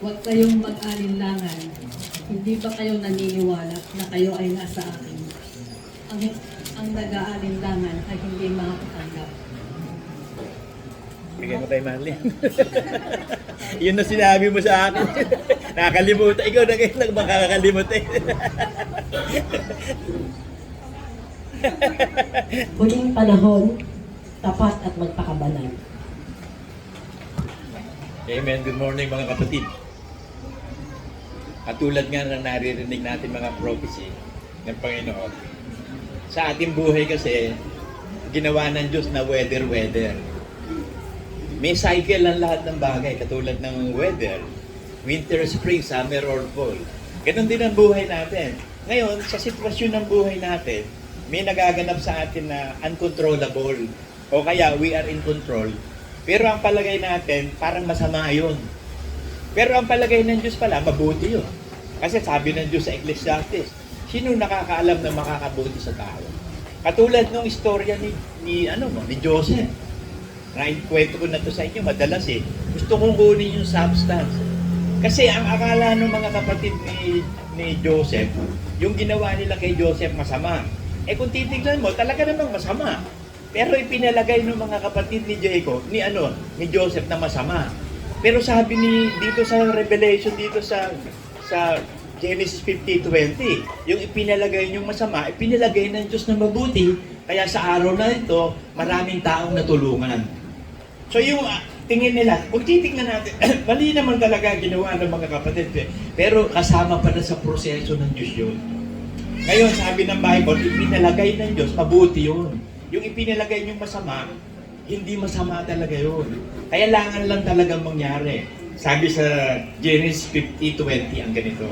Huwag kayong mag-alinlangan. Hindi ba kayo naniniwala na kayo ay nasa akin? Ang, ang nag-aalinlangan ay hindi makatanggap. Bigyan ko tayo, Marlene. Yun na sinabi mo sa akin. Nakakalimutan. Ikaw na kayo lang makakalimutan. Huling panahon, tapat at magpakabanal. Amen. Good morning mga kapatid. At tulad nga na naririnig natin mga prophecy ng Panginoon, sa ating buhay kasi, ginawa ng Diyos na weather. May cycle ang lahat ng bagay, katulad ng weather, winter, spring, summer, or fall. Ganon din ang buhay natin. Ngayon, sa sitwasyon ng buhay natin, may nagaganap sa atin na uncontrollable. O kaya, we are in control. Pero ang palagay natin, parang masama yun. Pero ang palagay ng Diyos pala, mabuti yun. Kasi sabi ng Diyos sa Ecclesiastes, sino nakakaalam na makakabuti sa tao? Katulad ng istorya ni Joseph. Kwento ko na to sa inyo, madalas gusto kong kunin yung substance. Kasi ang akala ng mga kapatid ni Joseph, yung ginawa nila kay Joseph masama. Kung titignan mo, talaga namang masama. Pero ipinalagay ng mga kapatid ni Jacob, ni Joseph na masama. Pero sabi dito sa Revelation, dito sa Genesis 50:20, yung ipinalagay yung masama, ipinalagay ng Diyos na mabuti. Kaya sa araw na ito, maraming taong natulungan. So yung tingin nila, kung titignan natin, mali naman talaga ginawa ng mga kapatid. Pero kasama pa na sa proseso ng Diyos yun. Ngayon, sabi ng Bible, ipinalagay ng Diyos, mabuti yun. Yung ipinalagay yung masama, hindi masama talaga yun. Kailangan lang talagang mangyari. Sabi sa Genesis 50:20 ang ganito.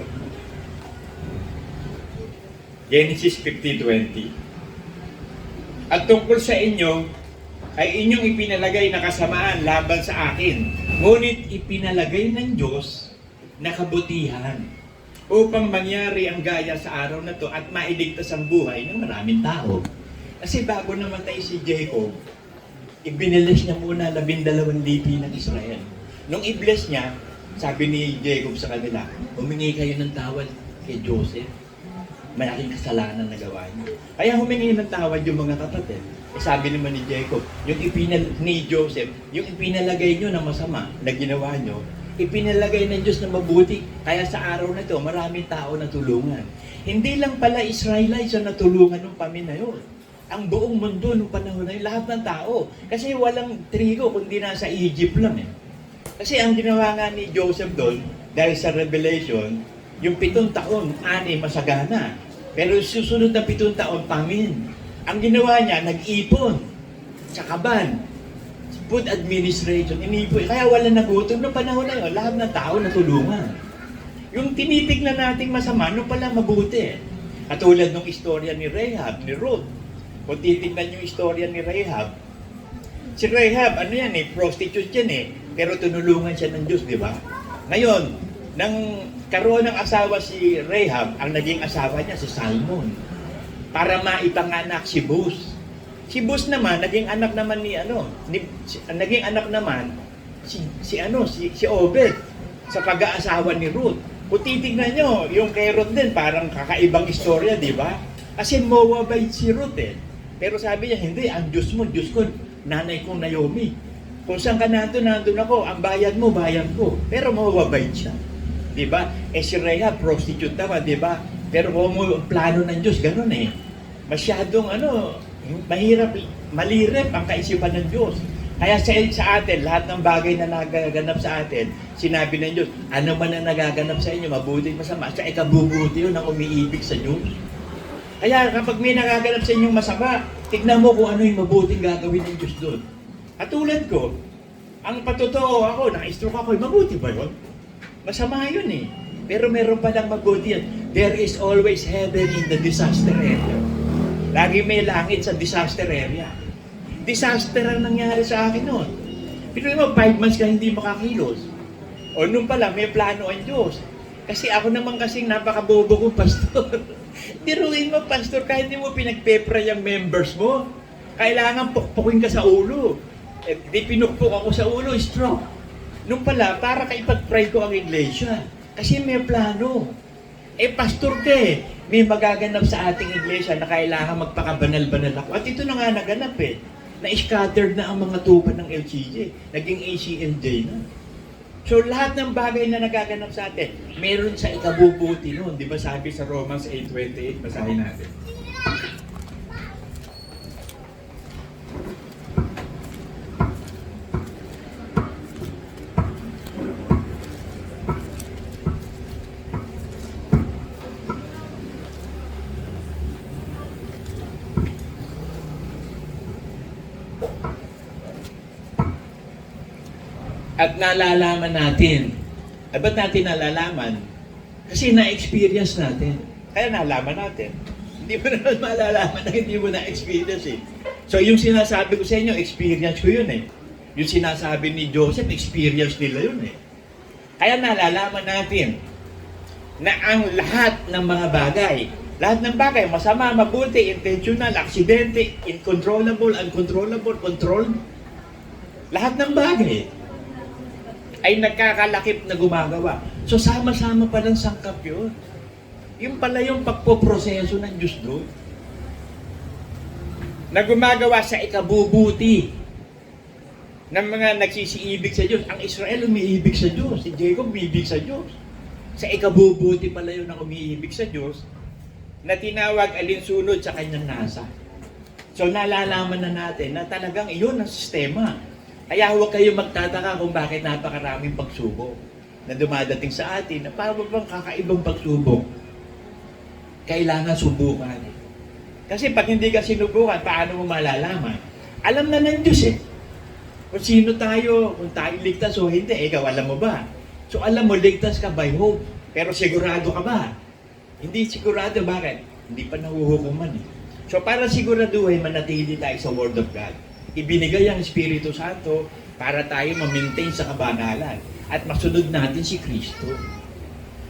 Genesis 50:20. At tungkol sa inyo, ay inyong ipinalagay na kasamaan laban sa akin. Ngunit ipinalagay ng Diyos na kabutihan upang mangyari ang gaya sa araw na to at mailigtas ang buhay ng maraming tao. Kasi bago namatay si Jacob, ibinilis niya muna 12 lipi ng Israel. Nung i-bless niya, sabi ni Jacob sa kanila, humingi kayo ng tawad kay Joseph. Malaking kasalanan na gawa niyo. Kaya humingi ng tawad yung mga kapatid. Sabi naman ni Jacob, ni Joseph, yung ipinalagay nyo na masama na ginawa nyo, ipinalagay ng Diyos na mabuti. Kaya sa araw na ito, maraming tao na tulungan. Hindi lang pala Israelites ang natulungan ng pamin na yun. Ang buong mundo nung panahon na yun, lahat ng tao. Kasi walang trigo, kundi nasa Egypt lang Kasi ang ginawa nga ni Joseph doon, dahil sa Revelation, yung 7 taon, masagana. Pero susunod na 7 taon, pamin. Ang ginawa niya, nag-ipon sa kaban. Food administration, inipon. Kaya wala nagutom noong panahon na yun. Lahat ng tao natulungan. Yung tinitignan nating masama, no pala mabuti. Katulad ng istorya ni Rahab, ni Ruth. Kung titignan yung istorya ni Rahab, si Rahab, prostitute yan Pero tunulungan siya ng Diyos, di ba? Ngayon, nang karoon ng asawa si Rahab, ang naging asawa niya si Salmon. Para maipanganak si Bus. Si Bus naman, naging anak naman si Obed sa pag-aasawa ni Ruth. Kung titignan nyo, yung kay Ruth din, parang kakaibang istorya, di ba? Kasi Moabite si Ruth Pero sabi niya, hindi, ang Diyos mo, Diyos ko, nanay kong Naomi. Kung saan ka nandun ako, ang bayad mo, bayan ko. Pero Moabite siya. Di ba? Si Rahab, prostitute naman, di ba? Pero kung ang plano ng Diyos, ganun Masyadong mahirap, malirep ang kaisipan ng Diyos. Kaya sa atin, lahat ng bagay na nagaganap sa atin, sinabi ng Diyos, ano man ang nagaganap sa inyo, mabuti, masama, sa ikabubuti yun ang umiibig sa Diyos. Kaya kapag may nagaganap sa inyong masama, tignan mo kung ano yung mabuting gagawin ng Diyos doon. At tulad ko, ang patotoo ako, na-stroke ako, mabuti ba yun? Masama yun Pero meron palang mabuti yan. There is always heaven in the disaster area. Lagi may langit sa disaster area. Disaster ang nangyari sa akin noon. Pero mo, 5 months ka hindi makakilos. O nung pala, may plano ang Diyos. Kasi ako naman kasing napakabobo kong pastor. Diruin mo, pastor, kahit hindi mo pinagpepray ang members mo. Kailangan pukpukin ka sa ulo. Di pinukpok ako sa ulo, stroke. Nung pala, para kaipag-pray ko ang iglesia. Kasi may plano. Pastor ka eh. May magaganap sa ating iglesia na kailangan magpakabanal-banal ako. At ito na nga naganap eh. Na-scattered na ang mga tupa ng LCJ. Naging ACLJ na. So lahat ng bagay na nagaganap sa atin, meron sa ikabubuti noon. Di ba sabi sa Romans 8:28, basahin natin. At nalalaman natin. Ba't natin nalalaman? Kasi na-experience natin. Kaya nalaman natin. Hindi mo naman malalaman na hindi mo na-experience eh. So yung sinasabi ko sa inyo, experience ko yun eh. Yung sinasabi ni Joseph, experience nila yun eh. Kaya nalalaman natin na ang lahat ng mga bagay, masama, mabuti, intentional, aksidente, incontrollable, uncontrollable, controlled, lahat ng bagay ay nagkakalakip na gumagawa. So sama-sama palang sangkap yun. Yung pala yung pagpoproseso ng Diyos doon. Na gumagawa sa ikabubuti ng mga nagsisiibig sa Diyos. Ang Israel umiibig sa Diyos. Si Jacob umiibig sa Diyos. Sa ikabubuti pala yun ang umiibig sa Diyos na tinawag alinsunod sa kanyang nasa. So nalalaman na natin na talagang iyon ang sistema. Kaya huwag kayo magtataka kung bakit napakaraming pagsubok na dumadating sa atin na paano bang kakaibang pagsubok? Kailangan subukan. Kasi pag hindi ka sinubukan, paano mo malalaman? Alam na ng Diyos eh. Kung sino tayo, kung tayo ligtas o hindi, ikaw alam mo ba? So alam mo, ligtas ka by hope. Pero sigurado ka ba? Hindi sigurado, bakit? Hindi pa nahuhukuman eh. So para siguraduhin, manatili tayo sa Word of God. Ibinigay ang Espiritu Santo para tayo ma-maintain sa kabanalan at masunod natin si Kristo.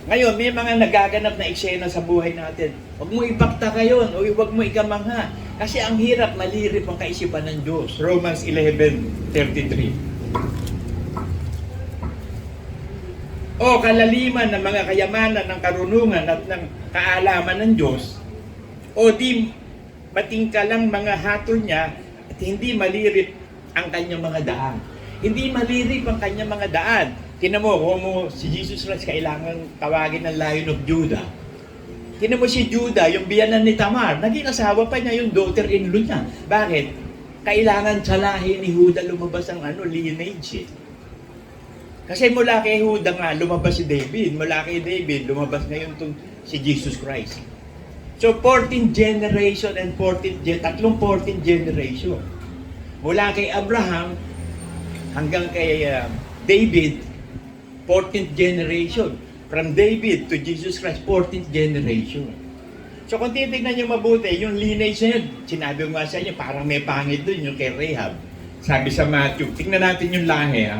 Ngayon, may mga nagaganap na eksena sa buhay natin. Huwag mo ipagtaka yun o huwag mo ikamangha. Kasi ang hirap malirip ang kaisipan ng Diyos. Romans 11:33. O kalaliman ng mga kayamanan ng karunungan at ng kaalaman ng Diyos, o di matingkalang mga hatol niya at hindi malirip ang kanyang mga daan. Hindi malirip ang kanyang mga daan. Tinan mo, kung si Jesus Christ kailangan tawagin ng Lion of Judah. Tinan mo si Judah, yung biyanan ni Tamar, naging asawa pa niya yung daughter-in-law niya. Bakit? Kailangan sa lahi ni Judah lumabas ang lineage eh. Kasi mula kay Judah nga, lumabas si David. Mula kay David, lumabas ngayon si Jesus Christ. So 14th generation and 14th generation. Mula kay Abraham hanggang kay David, 14th generation. From David to Jesus Christ, 14th generation. So kung titignan nyo mabuti, yung lineage na yun, sinabi ko nga sa inyo, parang may pangit dun yung kay Rahab. Sabi sa Matthew, tingnan natin yung lahi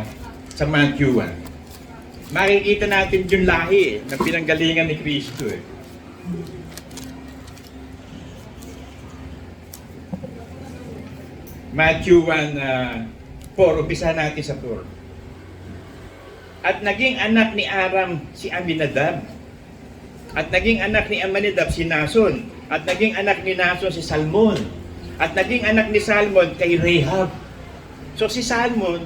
sa Matthew 1. Makikita natin yung lahi na pinanggalingan ni Kristo eh. Matthew 1:4, umpisa natin sa 4. At naging anak ni Aram si Aminadab. At naging anak ni Aminadab si Nason. At naging anak ni Nason si Salmon. At naging anak ni Salmon kay Rahab. So si Salmon,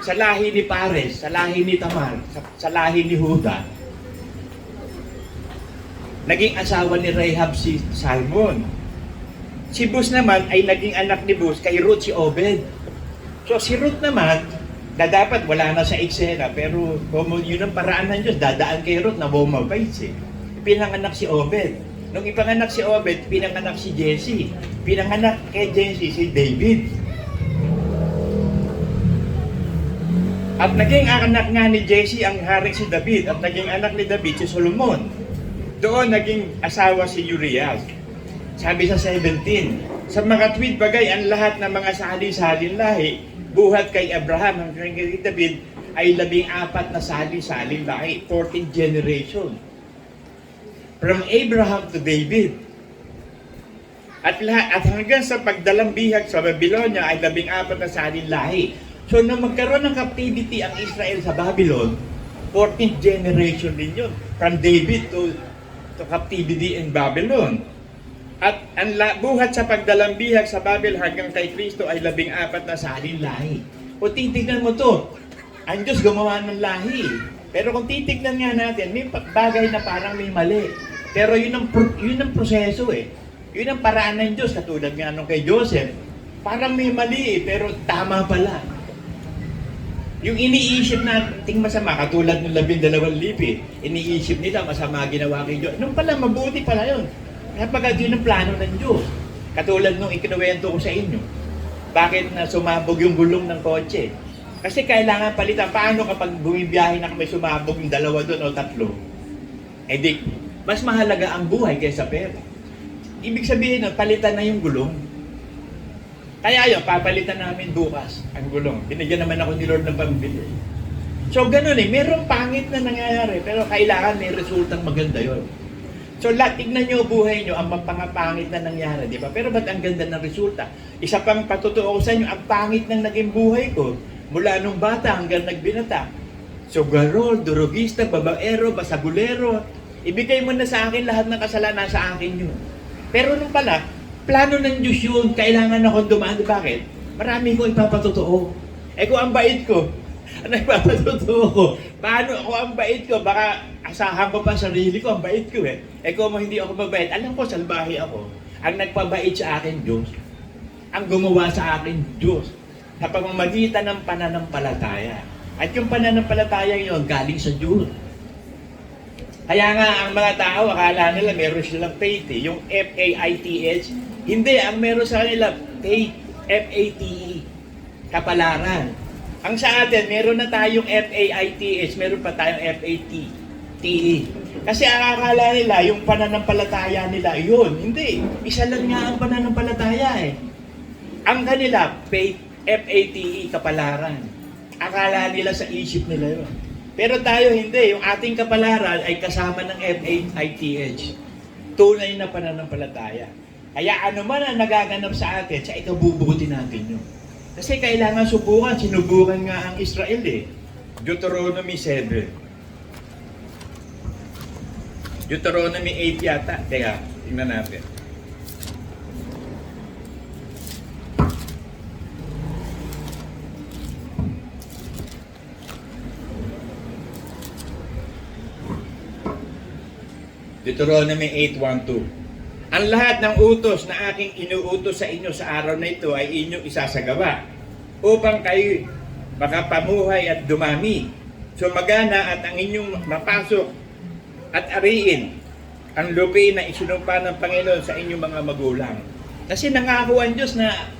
sa lahi ni Pares, sa lahi ni Tamar, sa lahi ni Judah, naging asawa ni Rahab si Salmon. Si Bus naman ay naging anak ni Bus kay Ruth si Obed. So si Ruth naman, na dapat wala na sa eksena, pero yun ang paraan ng Diyos, dadaan kay Ruth na bumabait eh. Pinanganak si Obed. Nung ipanganak si Obed, pinanganak si Jesse. Pinanganak kay Jesse si David. At naging anak nga ni Jesse ang haring si David, at naging anak ni David si Solomon. Doon naging asawa si Urias. Sabi sa 17, sa mga tuwid bagay ang lahat ng mga sali-salin lahi, buhat kay Abraham hanggang kay David ay 14 na sali-salin lahi, 14th generation. From Abraham to David. At hanggang sa pagdalang bihag sa Babylonia ay 14 na salin lahi. So, na magkaroon ng captivity ang Israel sa Babylon, 14th generation din yun. From David to captivity in Babylon. At ang buhat sa pagdalambihag sa Babel hanggang kay Kristo ay 14 na salin lahi. Kung titignan mo to, ang Diyos gumawa ng lahi. Pero kung titignan nga natin, may bagay na parang may mali. Pero yun ang proseso eh. Yun ang paraan ng Diyos. Katulad nga nung kay Joseph, parang may mali pero tama pala. Yung iniisip nating masama, katulad ng 12 lipi, iniisip nila masama ginawa kay Diyos. Nung pala, mabuti pala yun. Kapag yun ang plano ng Diyos. Katulad nung ikinuwento ko sa inyo. Bakit na sumabog yung gulong ng kotse? Kasi kailangan palitan. Paano kapag bumibiyahe na kami sumabog yung 2 doon o 3? Eh di, mas mahalaga ang buhay kaysa pera. Ibig sabihin na palitan na yung gulong. Kaya yun, papalitan namin bukas ang gulong. Binigyan naman ako ni Lord ng pambili. So ganun eh, merong pangit na nangyayari, pero kailangan may resultang maganda yon. So tignan nyo buhay nyo, ang mapangapangit na nangyari, di ba? Pero ba't ang ganda ng resulta? Isa pang patutuo sa inyo, ang pangit ng naging buhay ko, mula nung bata hanggang nagbinata. Sugarol, durugista, babaero, basagulero. Ibigay mo na sa akin lahat ng kasalanan sa akin yun. Pero nung pala, plano ng Diyos yun, kailangan akong dumaan. Bakit? Marami ko ipapatotoo. Eh kung ang bait ko, ano ipapatotoo ko? Paano ako ang bait ko? Baka asahan ko pa sarili ko, ang bait ko eh. Eh kung hindi ako mabait, alam ko, salbahe ako. Ang nagpabait sa akin, Diyos. Ang gumawa sa akin, Diyos. Sa pamamagitan ng pananampalataya. At yung pananampalataya yun, galing sa Diyos. Kaya nga, ang mga tao, akala nila meron silang faith eh. Yung F-A-I-T-H. Hindi, ang meron sa kanila, faith, F-A-T-E. Kapalaran. Ang sa atin, meron na tayong F-A-I-T-H, meron pa tayong F-A-T-E. Kasi akala nila, yung pananampalataya nila, yun. Hindi, isa lang nga ang pananampalataya eh. Ang kanila, faith, F-A-T-E, kapalaran. Akala nila sa isip nila yun. Pero tayo hindi. Yung ating kapalaran ay kasama ng F-A-I-T-H. Tunay na pananampalataya. Kaya ano man ang nagaganap sa atin, sa ikabubuti natin yun. Kasi kailangan subukan. Sinubukan nga ang Israel eh. Deuteronomy 7. Deuteronomy 8 yata. Teka, tingnan natin. Deuteronomy 8:1-2. Ang lahat ng utos na aking inuutos sa inyo sa araw na ito ay inyong isasagawa upang kayo makapamuhay at dumami, sumagana at ang inyong mapasok at ariin ang lupain na isinumpa ng Panginoon sa inyong mga magulang. Kasi nangako ang Diyos na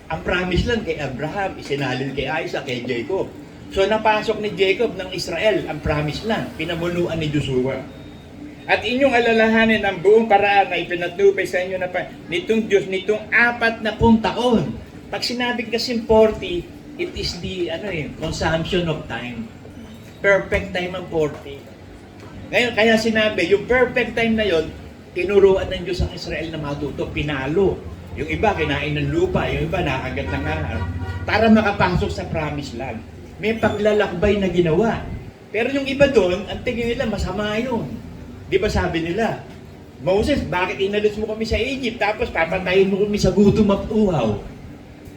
ang promise lang kay Abraham, isinalin kay Isaac, kay Jacob. So napasok ni Jacob ng Israel ang promise lang, pinamunuan ni Joshua. At inyong alalahanin ang buong paraan na ipinatnubay sa inyo na nitong Diyos, nitong 40 taon. Pag sinabing kasing 40, it is the consumption of time. Perfect time ang 40. Ngayon, kaya sinabi, yung perfect time na yon, tinuruan ng Diyos ang Israel na matuto, pinalo. Yung iba, kinain ng lupa, yung iba, nakagat ng ahar. Para makapasok sa promise land. May paglalakbay na ginawa. Pero yung iba doon, ang tingin nila, masama yun. Di ba sabi nila, Moses, bakit inalis mo kami sa Egypt tapos papatayin mo kami sa gutom at uhaw?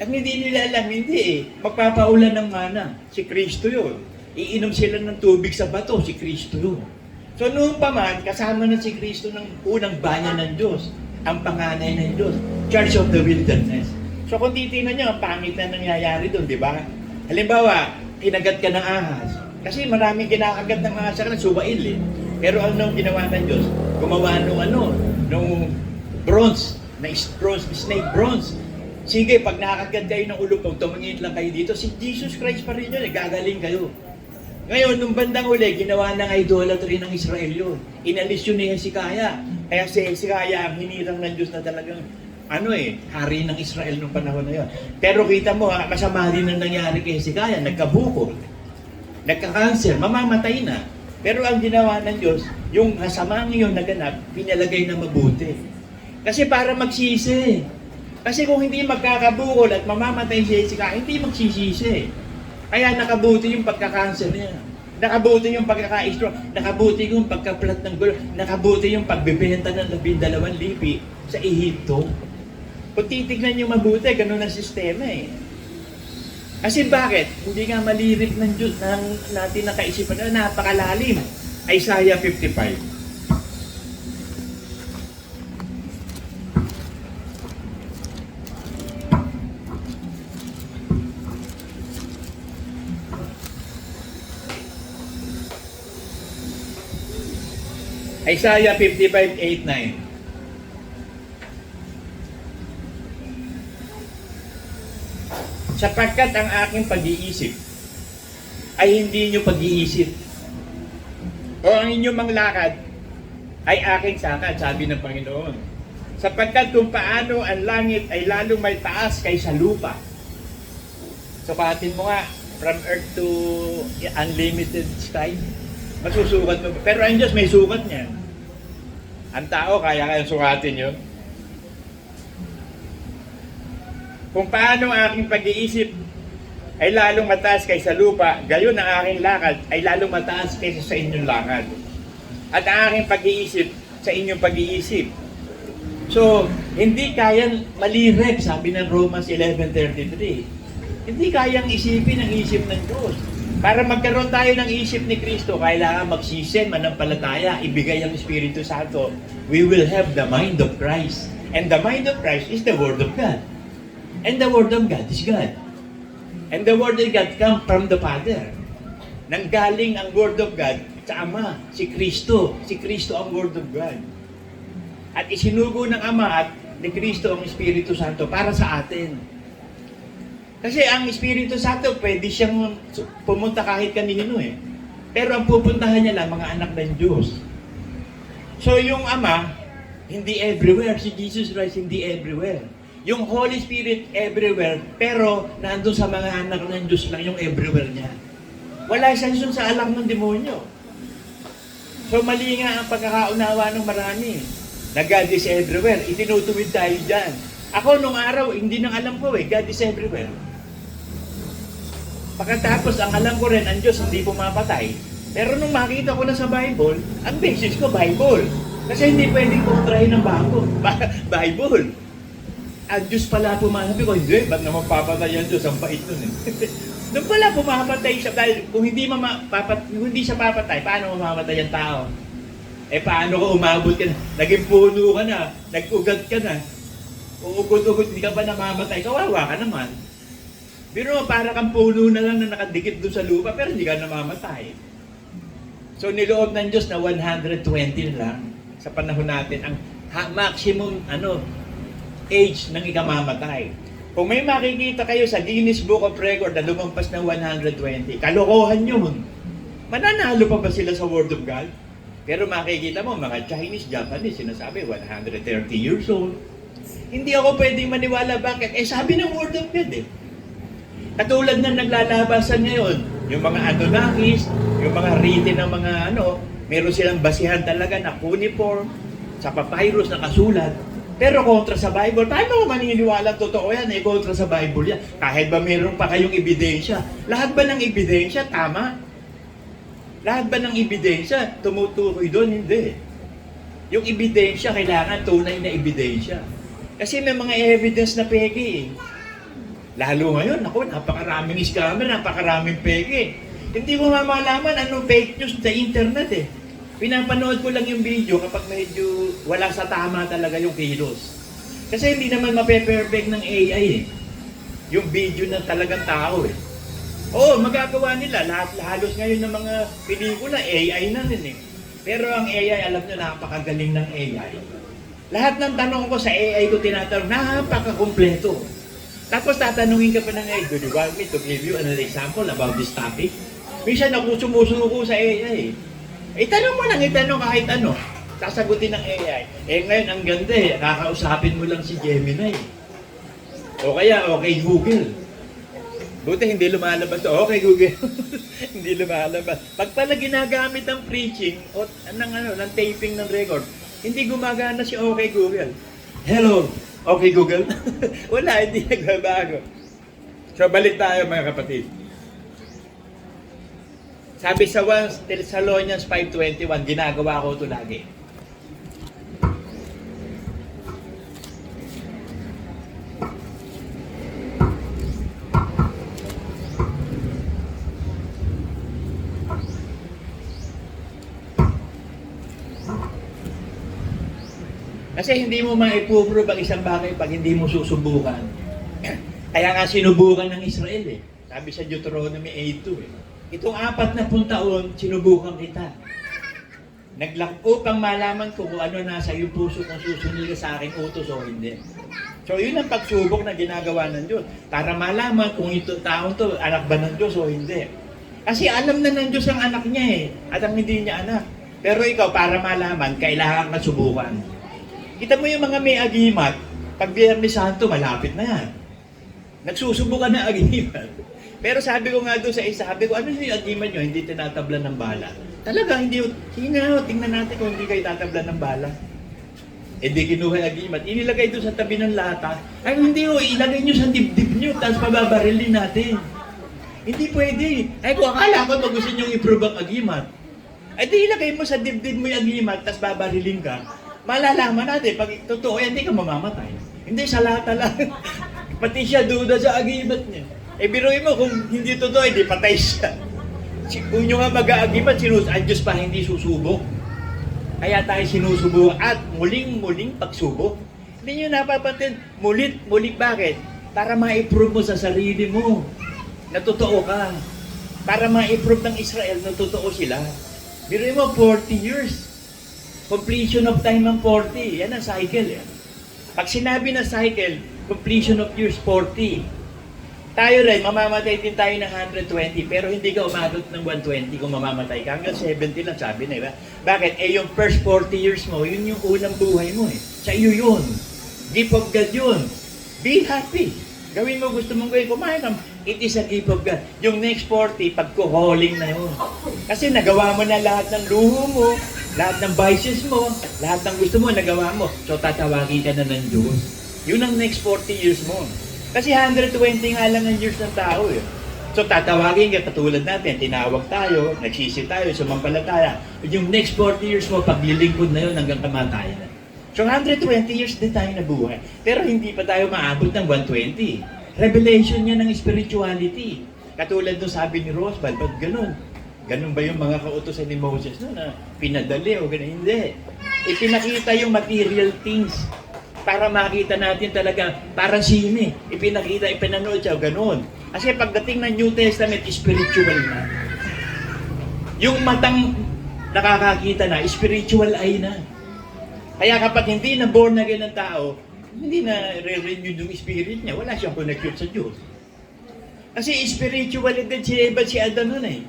At hindi nila alam, hindi eh. Magpapaulan ng mana, si Kristo yun. Iinom sila ng tubig sa bato, si Kristo yun. So noon pa man, kasama na si Kristo ng unang banyan ng Diyos, ang panganay ng Diyos, Church of the Wilderness. So kung titingnan nyo, ang pangit na nangyayari doon, di ba? Halimbawa, kinagat ka ng ahas. Kasi maraming kinakagat ng ahas sa kanila, suwail eh. Pero ano ginawa ng Diyos? Gumawa nung bronze, snake bronze. Sige, pag nakakagat kayo ng ulo, pag tumingin lang kayo dito, si Jesus Christ pa rin yun, gagaling kayo. Ngayon, nung bandang uli, ginawa ng idolatry ng Israel yun. Inalis yun ni Hezekiah. Kaya si Hezekiah ang hinirang ng Diyos na talagang, hari ng Israel nung panahon na yun. Pero kita mo, masama din ang nangyari kay Hezekiah, nagkabuko, nagka-cancer, mamamatay na. Pero ang ginawa ng Diyos, yung kasamang yun naganap, pinalagay na mabuti. Kasi para magsisi. Kasi kung hindi magkakabukol at mamamatay si Hezekiah, hindi magsisisi. Kaya nakabuti yung pagka-cancer niya. Nakabuti yung pagkaka-stroke. Nakabuti yung pagka-plat ng gulo. Nakabuti yung pagbebenta ng 12 lipi sa Ehipto. Kung titignan nyo mabuti, ganun ang sistema eh. Kasi bakit? Hindi nga malirip ng Diyos ng natin nakaisipan na napakalalim. Isaiah 55. Isaiah 55:8-9. Sapagkat ang aking pag-iisip ay hindi inyo pag-iisip o ang inyong manglakad ay aking sakad, sabi ng Panginoon. Sapagkat kung paano ang langit ay lalong may taas kaysa lupa. Sukatin mo nga, from earth to unlimited sky. Masusukat mo. Pero ang Diyos may sukat niya. Ang tao, kaya sukatin yun. Kung paano ang aking pag-iisip ay lalong mataas kaysa lupa, gayon ang aking lakad ay lalong mataas kaysa sa inyong lakad. At ang aking pag-iisip sa inyong pag-iisip. So, hindi kayang malirep, sabi ng Romans 11:33. Hindi kayang isipin ang isip ng Diyos. Para magkaroon tayo ng isip ni Kristo, kailangan magsisen, manampalataya, ibigay ang Espiritu Santo. We will have the mind of Christ. And the mind of Christ is the Word of God. And the Word of God is God. And the Word of God comes from the Father. Nanggaling ang Word of God sa Ama, si Kristo. Si Kristo ang Word of God. At isinugo ng Ama at ni Kristo ang Espiritu Santo para sa atin. Kasi ang Espiritu Santo, pwede siyang pumunta kahit kanino eh. Pero ang pupuntahan niya lang, mga anak ng Diyos. So yung Ama, hindi everywhere. Si Jesus Christ, hindi everywhere. Yung Holy Spirit, everywhere. Pero nandun sa mga anak ng Diyos lang yung everywhere niya. Wala siyang sa alam ng demonyo. So mali nga ang pagkakaunawa ng marami. Na God is everywhere. Itinutuwid tayo dyan. Ako nung araw, hindi nang alam ko eh, God is everywhere. Pagkatapos, ang alam ko rin, ang Diyos hindi pumapatay. Pero nung makita ko na sa Bible, ang basis ko, Bible. Kasi hindi pwedeng kontrahin ng Bible. Ang Diyos pala pumasabi ko, hindi, ba't naman papatay ang Diyos? Ang bait nun eh. Nung pala pumapatay siya, dahil kung hindi siya papatay, paano mamamatay ang tao? Eh paano ko umabot ka na? Naging puno ka na, nag-ugat ka na. Uugod-ugod, hindi ka pa namamatay, kawawa ka naman. Pero para kang puno na lang na nakadikit doon sa lupa, pero hindi ka namamatay. So niloob ng Diyos na 120 lang sa panahon natin ang maximum age ng ikamamatay. Kung may makikita kayo sa Guinness Book of Record na lumampas ng 120, kalokohan yun. Mananalo pa ba sila sa Word of God? Pero makikita mo, mga Chinese, Japanese, sinasabi 130 years old. Hindi ako pwedeng maniwala. Bakit? Eh sabi ng Word of God eh. Katulad na naglalabasan ngayon, yung mga Anunnakis, yung mga written ng mga meron silang basihan talaga na cuneiform, sa papyrus na kasulat, pero kontra sa Bible. Paano mo maniniwala totoo yan? Eh, kontra sa Bible yan. Kahit ba meron pa kayong ebidensya? Lahat ba ng ebidensya tama? Lahat ba ng ebidensya tumutukoy doon? Hindi. Yung ebidensya, kailangan tunay na ebidensya. Kasi may mga evidence na peke eh. Lalo ngayon, napakaraming scammer, napakaraming peke. Hindi mo mamalaman anong fake news sa internet eh. Pinapanood ko lang yung video kapag medyo wala sa tama talaga yung kilos. Kasi hindi naman mape-perfect ng AI eh. Yung video na talagang tao eh. Oo, magagawa nila. Halos ngayon ng mga pelikula, AI na rin eh. Pero ang AI, alam nyo, napakagaling ng AI. Lahat ng tanong ko sa AI ko tinatanong, napakakumpleto. Tapos tatanungin ka pa ng AI, do you want me to give you an example about this topic? Minsan ako sumusuko sa AI. Itanong mo lang, itanong kahit ano. Sasagutin ng AI. Eh ngayon, ang ganda eh, kakausapin mo lang si Gemini. O kaya, okay Google. Buti hindi lumalabas. Okay Google. Hindi lumalabas. Pag pala ginagamit ang preaching o ng taping ng record, hindi gumagana si okay Google. Hello, okay Google? Wala, hindi nagbabago. So balik tayo mga kapatid. Sabi sa 1 Thessalonians 5:21, ginagawa ko ito lagi. Kasi hindi mo ma-approve ang isang bagay pag hindi mo susubukan. Kaya nga sinubukan ng Israel eh. Sabi sa Deuteronomy 8:2 eh. Itong 40 taon, sinubukan kita. Upang malaman ko kung ano nasa iyong puso kung susunod ka sa aking utos o hindi. So yun ang pagsubok na ginagawa ng Diyos. Para malaman kung ito taong to, anak ba ng Diyos o hindi. Kasi alam na ng Diyos ang anak niya eh. At ang hindi niya anak. Pero ikaw, para malaman, kailangan ka subukan. Kita mo yung mga may agimat, pag Biyernes Santo, malapit na yan. Nagsusubukan na agimat. Pero sabi ko nga doon sa isa, sabi ko, ano yung agimat nyo? Hindi tinatablan ng bala. Talaga, hindi. Sige nga, tingnan natin kung hindi kayo tatablan ng bala. Eh di kinuha yung agimat. Inilagay doon sa tabi ng lata. Ay hindi ho, ilagay nyo sa dibdib nyo, tapos pababarilin natin. Hindi pwede. Ay kung akala ko gusto nyo i-prove ang agimat. Ay di ilagay mo sa dibdib mo yung agimat, tapos babarilin ka. Malalaman natin, pag totoo, hindi ka mamamatay. Hindi, sa lata lang. Pati siya duda sa agimat niya. Eh biruin mo, kung hindi totoo, hindi patay siya. Kung nyo nga mag-aagimat, ang Diyos pa hindi susubok. Kaya tayo sinusubo at muling pagsubok. Hindi nyo napapansin, mulit, bakit? Para ma-prove mo sa sarili mo na totoo ka. Para ma-prove ng Israel na totoo sila. Biruin mo, 40 years. Completion of time ng 40. Yan ang cycle. Yan. Pag sinabi na cycle, completion of years 40. Tayo rin, mamamatay din tayo ng 120, pero hindi ka umabot ng 120 kung mamamatay ka. Hanggang 70 lang sabi na, diba? Bakit? Eh yung first 40 years mo, yun yung unang buhay mo eh. Sa iyo yun. Gift of God yun. Be happy. Gawin mo gusto mong gawin, kumain ka. It is a gift of God. Yung next 40, pagkuholing na yun. Kasi nagawa mo na lahat ng luho mo, lahat ng vices mo, lahat ng gusto mo, nagawa mo. So tatawagin ka na ng Diyos. Yun ang next 40 years mo. Kasi 120 nga lang ang years ng tao eh. So tatawagin ka, katulad natin, tinawag tayo, nagsisi tayo, sumampalataya. Yung next 40 years mo, paglilingkod na yun hanggang kamatayan. So 120 years din tayo nabuhay. Pero hindi pa tayo maabot ng 120. Revelation niya ng spirituality. Katulad nung sabi ni Roswell, ba't ganun? Ganun ba yung mga kautosan ni Moses na pinadali o ganun? Hindi. Ipinakita yung material things para makita natin talaga, parang sine. Ipinanood siya, ganun. Kasi pagdating ng New Testament, spiritual na. Yung matang nakakakita na, spiritual eye na. Kaya kapag hindi na born again ng tao, hindi na re-renew yung spirit niya, wala siyang connection sa Diyos. Kasi spiritual din si Eva, si Adam nun eh.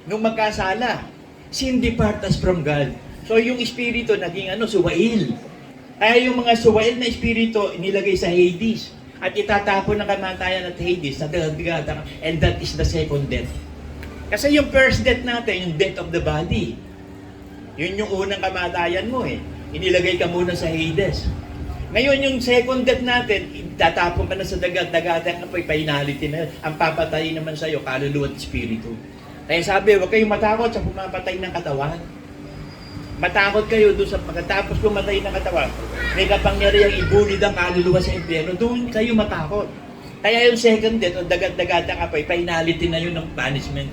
Nung magkasala, sin depart us from God. So yung espiritu naging suwail. Kaya yung mga suwail na espiritu inilagay sa Hades at itatapon ng kamatayan at Hades sa dagdagan, and that is the second death. Kasi yung first death natin, yung death of the body, yun yung unang kamatayan mo eh. Inilagay ka muna sa Hades. Ngayon yung second death natin, itatapon ka na sa dagat-dagatan, apoy finality na yun. Ang papatayin naman sa'yo, kaluluwa at espiritu. Kaya sabi, huwag kayong matakot sa pumapatay ng katawan. Matakot kayo doon sa pagkatapos pumatay ng katawan. May kapangyarihang ibulid ang kaluluwa sa impyerno. Doon kayo matakot. Kaya yung second death o dagat-dagatang apoy, finality na yun ng punishment.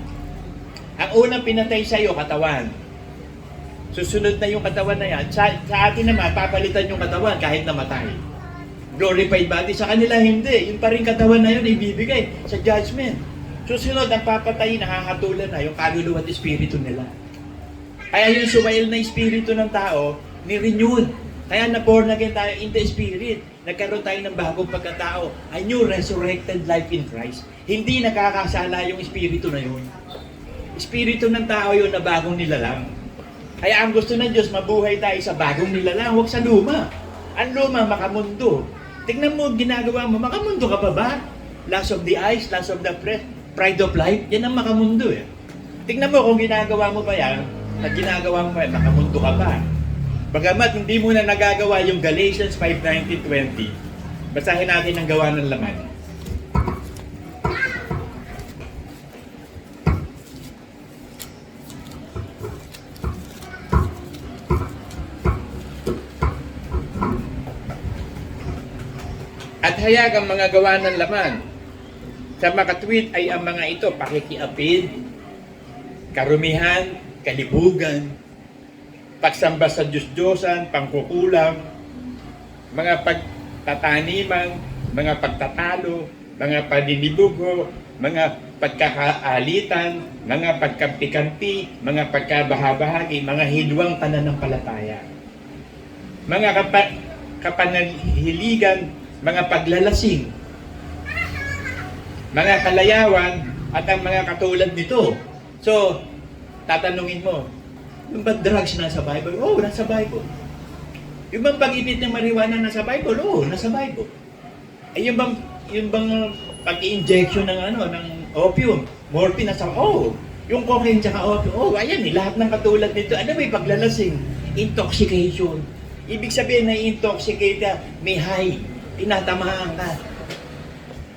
Ang unang pinatay sa iyo, katawan. Susunod na yung katawan na yan. Sa atin naman, papalitan yung katawan kahit namatay. Glorified body. Sa kanila hindi. Yung pa rin katawan na yun ibibigay sa judgment. Susunod, ang papatay, nakakatulan na yung kaluluwa at espiritu nila. Kaya yung sumail na espiritu ng tao, ni-renewed. Kaya na-born again tayo in the spirit. Nagkaroon tayo ng bagong pagkatao. A new resurrected life in Christ. Hindi nakakasala yung espiritu na yun. Espiritu ng tao yun na bagong nilalang. Kaya ang gusto ng Diyos, mabuhay tayo sa bagong nilalang, huwag sa luma. Ang luma, makamundo. Tingnan mo, ginagawa mo, makamundo ka pa ba? Lust of the eyes, lust of the flesh, pride of life, yan ang makamundo eh. Tingnan mo kung ginagawa mo ba yan, at ginagawa mo yan, makamundo ka pa. Bagamat hindi mo na nagagawa yung Galatians 5:19-20, basahin natin ang gawa ng laman. At hayag ang mga gawa ng laman. Sa makatwid ay ang mga ito, pakikiapid, karumihan, kalibugan, pagsamba sa Diyos-Diyosan, pangkukulang, mga pagtataniman, mga pagtatalo, mga paninibugo, mga pagkakaalitan, mga pagkampi-kampi, mga pagkabahabahagi, mga hidwang pananampalataya. Mga kapanahiligan, mga paglalasing, mga kalayawan, at ang mga katulad nito. So, tatanungin mo, yung ba drugs nasa Bible? Oo, nasa Bible. Yung bang pag-ibig ng marijuana nasa Bible? Oo, nasa Bible. Ay, yung bang pag-injection ng ng opium, morphine nasa, yung cocaine tsaka opium, ayan lahat ng katulad nito. Ano may paglalasing? Intoxication. Ibig sabihin na intoxicate ka, may high, tinatamaan ka.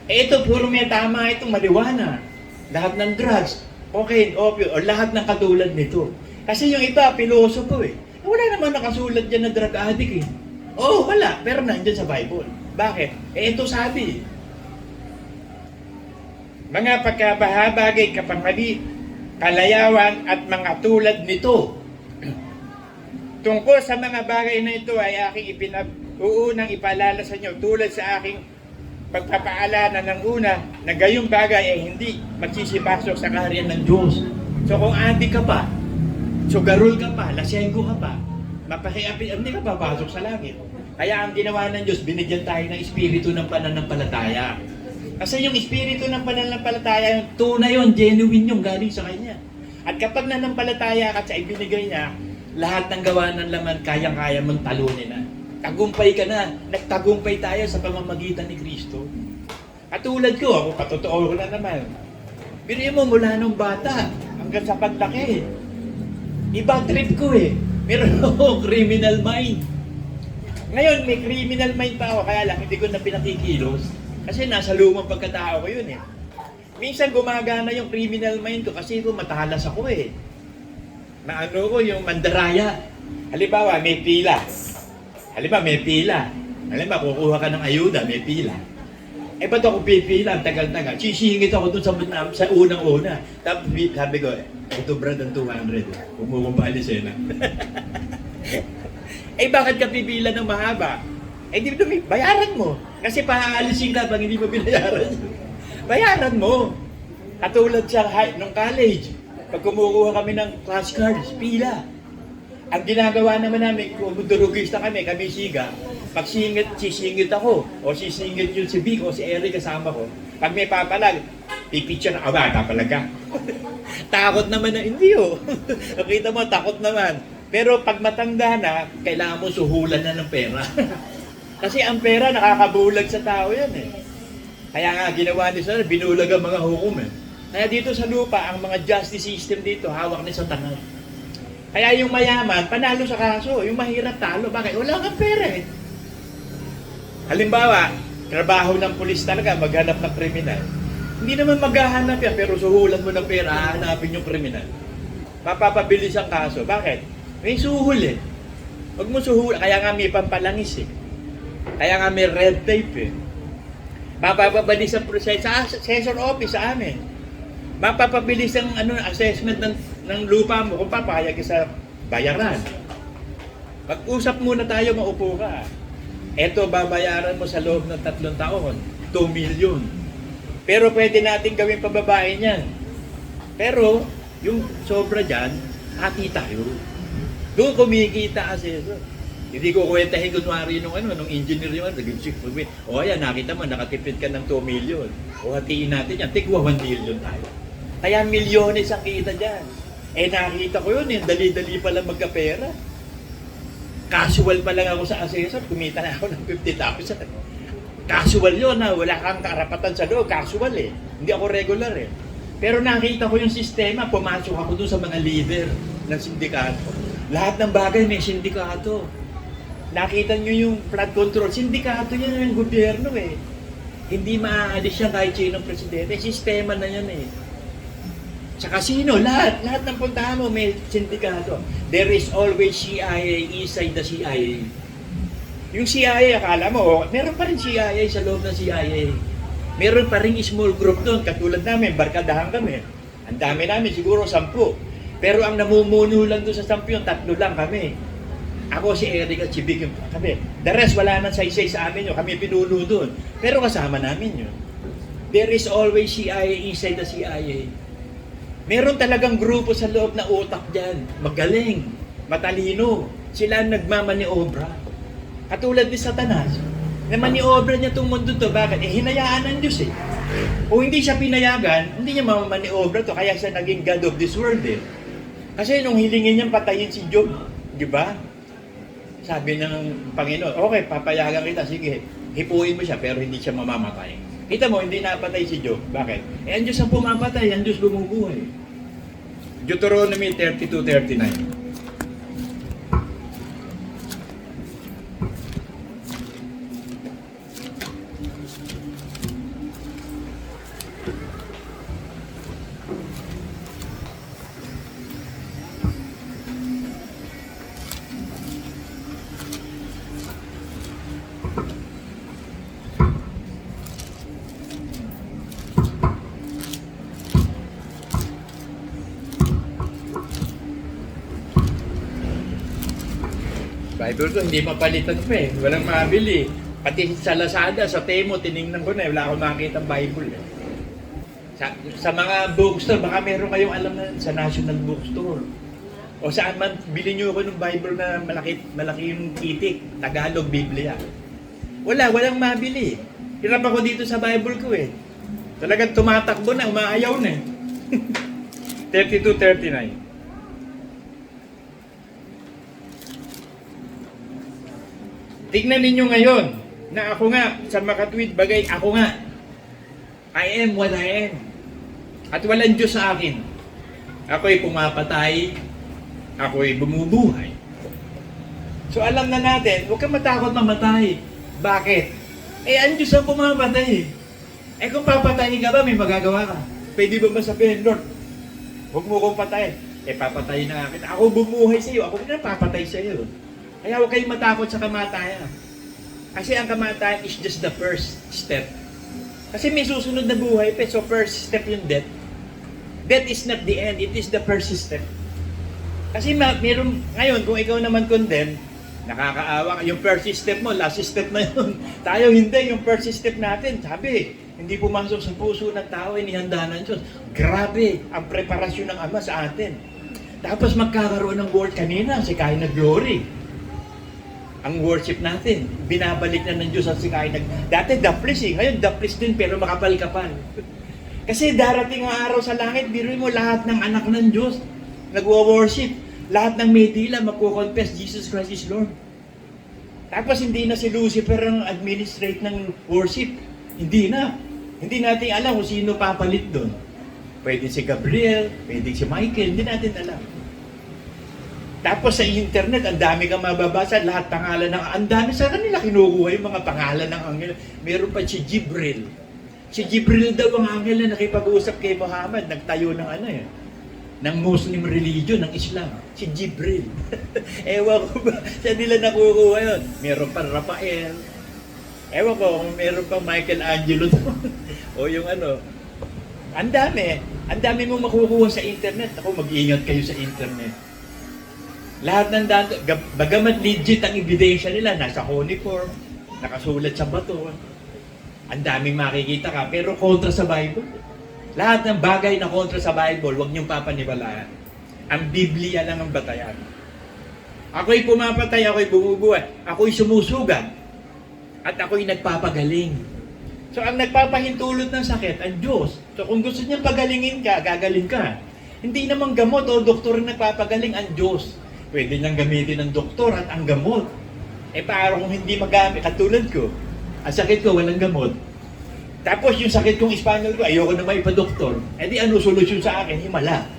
Ito, puro may tama itong marijuana. Lahat ng drugs, cocaine, opium, o lahat ng katulad nito. Kasi yung iba, pilosopo wala naman nakasulat dyan na drug addict wala, pero nandyan sa Bible. Bakit? Ito sabi. Mga pagkabahabagay, kapamali, kalayawan, at mga tulad nito. Tungkol sa mga bagay na ito ay aking uunang ipaalala sa inyo tulad sa aking pagpapaalala ng una na gayong bagay ay hindi magsisipasok sa kaharian ng Diyos. So kung adik ka pa, sugarol ka pa, lasenggo ka pa, mapakiapi, hindi ka papasok sa langit. Kaya ang ginawa ng Diyos, binigyan tayo ng espiritu ng pananampalataya. Kasi yung espiritu ng pananampalataya, yung tunay yun, genuine yung galing sa Kanya. At kapag nanampalataya ka sa ibinigay niya, lahat ng gawa ng laman, kayang-kaya mong talunin na. Tagumpay ka na. Nagtagumpay tayo sa pamamagitan ni Kristo. Katulad ko, ako patotoo ko na naman. Binihin mo mula nung bata hanggang sa paglaki. Iba trip ko Meron ako criminal mind. Ngayon, may criminal mind pa ako, kaya lang hindi ko na pinakikilos. Kasi nasa lumang pagkatao ko yun Minsan gumagana yung criminal mind ko kasi matalas ako Na ko, yung mandaraya. Halimbawa, may pila. Halimbawa, kukuha ka ng ayuda, may pila. Ba't ako pipila? Ang tagal-tagal. Sisingit ako dun sa unang-una. Tapos sabi ko, ito brad ang 200. Kumuha pa alisena. Bakit ka pipila ng mahaba? Bayaran mo. Kasi paalisin ka pag hindi mo binayaran. Bayaran mo. Katulad sa nung college. Pag kumukuha kami ng class cards, pila. Ang ginagawa naman namin, kung durugista kami siga, pag sisingit ako, o sisingit yun si Vic o si Eric kasama ko, pag may papalag, pipicture na, papalag ka. Takot naman na, hindi Nakita mo, takot naman. Pero pag matanda na, kailangan mo suhulan na ng pera. Kasi ang pera, nakakabulag sa tao yan Kaya nga, ginawa ni Sir, binulag ang mga hukom Kaya dito sa lupa, ang mga justice system dito, hawak ni Satanas. Kaya yung mayaman, panalo sa kaso. Yung mahirap, talo. Bakit? Wala kang pera Halimbawa, trabaho ng pulis talaga, maghanap ng kriminal. Hindi naman maghahanap yan, pero suhulan mo ng pera, hahanapin yung kriminal. Mapapabilis ang kaso. Bakit? May suhul Huwag mo suhul. Kaya nga may pampalangis Kaya nga may red tape Mapapabilis ang proseso. Sa assessor office sa amin. Mapapabilis ang assessment ng lupa mo kung papayag sa bayaran. Mag-usap muna tayo, maupo ka. Eto, babayaran mo sa loob ng 3 taon, 2 million. Pero pwede natin gawin pababae niyan. Pero, yung sobra dyan, hati tayo. Doon kumikita assessor. Hindi ko kwentahin kunwari nung engineer yung naging chief. Ayan, nakita mo, nakatipid ka ng 2 million. O hatiin natin yan, tigwa 1 million tayo. Kaya milyones ang kita dyan. Nakita ko yun dali-dali pala magkapera. Casual pa lang ako sa assessor, kumita na ako ng 50,000. Casual yun wala kang karapatan sa loob, casual Hindi ako regular Pero nakita ko yung sistema, pumasok ako doon sa mga leader ng sindikato. Lahat ng bagay may sindikato. Nakita nyo yung flood control, sindikato yan yung gobyerno Hindi maaalis yan kahit sinong presidente, sistema na yan Sa casino, lahat ng puntahan mo may sindikato. There is always CIA inside the CIA. Yung CIA, akala mo, meron pa rin CIA sa loob ng CIA. Meron pa rin small group doon, katulad namin, barkadahan kami. Ang dami namin, siguro 10. Pero ang namumuno lang doon sa 10 yun, 3 lang kami. Ako, si Eric at si Vic yung kami. The rest, wala nang saysay sa amin yun. Kami pinuno doon. Pero kasama namin yun. There is always CIA inside the CIA. Meron talagang grupo sa loob na utak dyan. Magaling, matalino. Sila ang nagmamaniobra. Katulad ni Satanas. Na maniobra niya itong mundo to. Bakit? Hinayaan ng Diyos eh. Kung hindi siya pinayagan, hindi niya mamaniobra to. Kaya siya naging God of this world eh. Kasi nung hilingin niyang patayin si Job, di ba? Sabi ng Panginoon, okay, papayagan kita, sige, hipuin mo siya, pero hindi siya mamamatay. Kita mo, hindi napatay si Job. Bakit? Ang Diyos ang pumapatay, ang Diyos bumubuhay. Deuteronomy 32:39. Bible ko, hindi mapalitan pa eh. Walang mabili. Pati sa Lazada, sa Temo, tinignan ko na eh. Wala akong makita ang Bible eh. Sa mga bookstore, baka meron kayong alam na sa National Bookstore. O saan man, bilhin nyo ako ng Bible na malaki yung titik. Tagalog, Biblia. Walang mabili. Hirap ako dito sa Bible ko eh. Talagang tumatakbo na, umaayaw na eh. 32:39. Tignan ninyo ngayon na ako nga sa makatwid bagay, ako nga. I am what I am. At walang Diyos sa akin. Ako'y pumapatay, ako'y bumubuhay. So alam na natin, huwag kang matakot mamatay. Bakit? Ang Diyos ang pumapatay. Kung papatayin ka ba, may magagawa ka. Pwede ba sabihin, Lord, huwag mo kong patay. Papatayin na kita. Ako bumuhay sa iyo, ako na papatay sa iyo. Kaya huwag kayong matakot sa kamatayan. Kasi ang kamatayan is just the first step. Kasi may susunod na buhay pa. So first step yung death. Death is not the end. It is the first step. Kasi meron, ngayon, kung ikaw naman condemn, nakakaawa ka. Yung first step mo, last step na yun. Tayo hindi. Yung first step natin, sabi, hindi pumasok sa puso ng tao, inihanda ng Diyos. Grabe ang preparasyon ng Ama sa atin. Tapos magkakaroon ng word kanina, si Kain na glory. Ang worship natin, binabalik na ng Diyos at si Kain. Dati daplis eh, ngayon daplis din pero makapal-kapal. Kasi darating ang araw sa langit, biruin mo lahat ng anak ng Diyos, nagwo-worship. Lahat ng may dila, magko-confess, Jesus Christ is Lord. Tapos hindi na si Lucifer ang administrate ng worship. Hindi na. Hindi natin alam kung sino papalit doon. Pwede si Gabriel, pwede si Michael, hindi natin alam. Tapos sa internet, ang dami kang mababasa, lahat pangalan ng, ang dami sa kanila kinukuha yung mga pangalan ng anghel. Meron pa si Jibril. Si Jibril daw ang anghel na nakipag-uusap kay Muhammad, nagtayo ng ng Muslim religion, ng Islam. Si Jibril. Ewan ko ba, saan nila nakukuha yun? Meron pa Rafael. Ewan ko, kung meron pa Michelangelo o yung ang dami mong makukuha sa internet. Ako, mag-iingat kayo sa internet. Lahat ng dato, bagamat legit ang ebidensya nila, nasa cuneiform, nakasulat sa bato, ang daming makikita ka, pero kontra sa Bible. Lahat ng bagay na kontra sa Bible, huwag niyong papaniwalaan. Ang Biblia lang ang batayan. Ako'y pumapatay, ako'y bumubuhay, ako'y sumusugat, at ako'y nagpapagaling. So ang nagpapahintulot ng sakit, ang Diyos. So kung gusto niyang pagalingin ka, gagaling ka. Hindi namang gamot o doktor na nagpapagaling, ang Diyos. Pwede niyang gamitin ng doktor at ang gamot. Para kung hindi magamit, katulad ko, ang sakit ko, walang gamot. Tapos yung sakit kong Espanyol ko, ayoko na maipa-doktor. Di ano solusyon sa akin? Himala.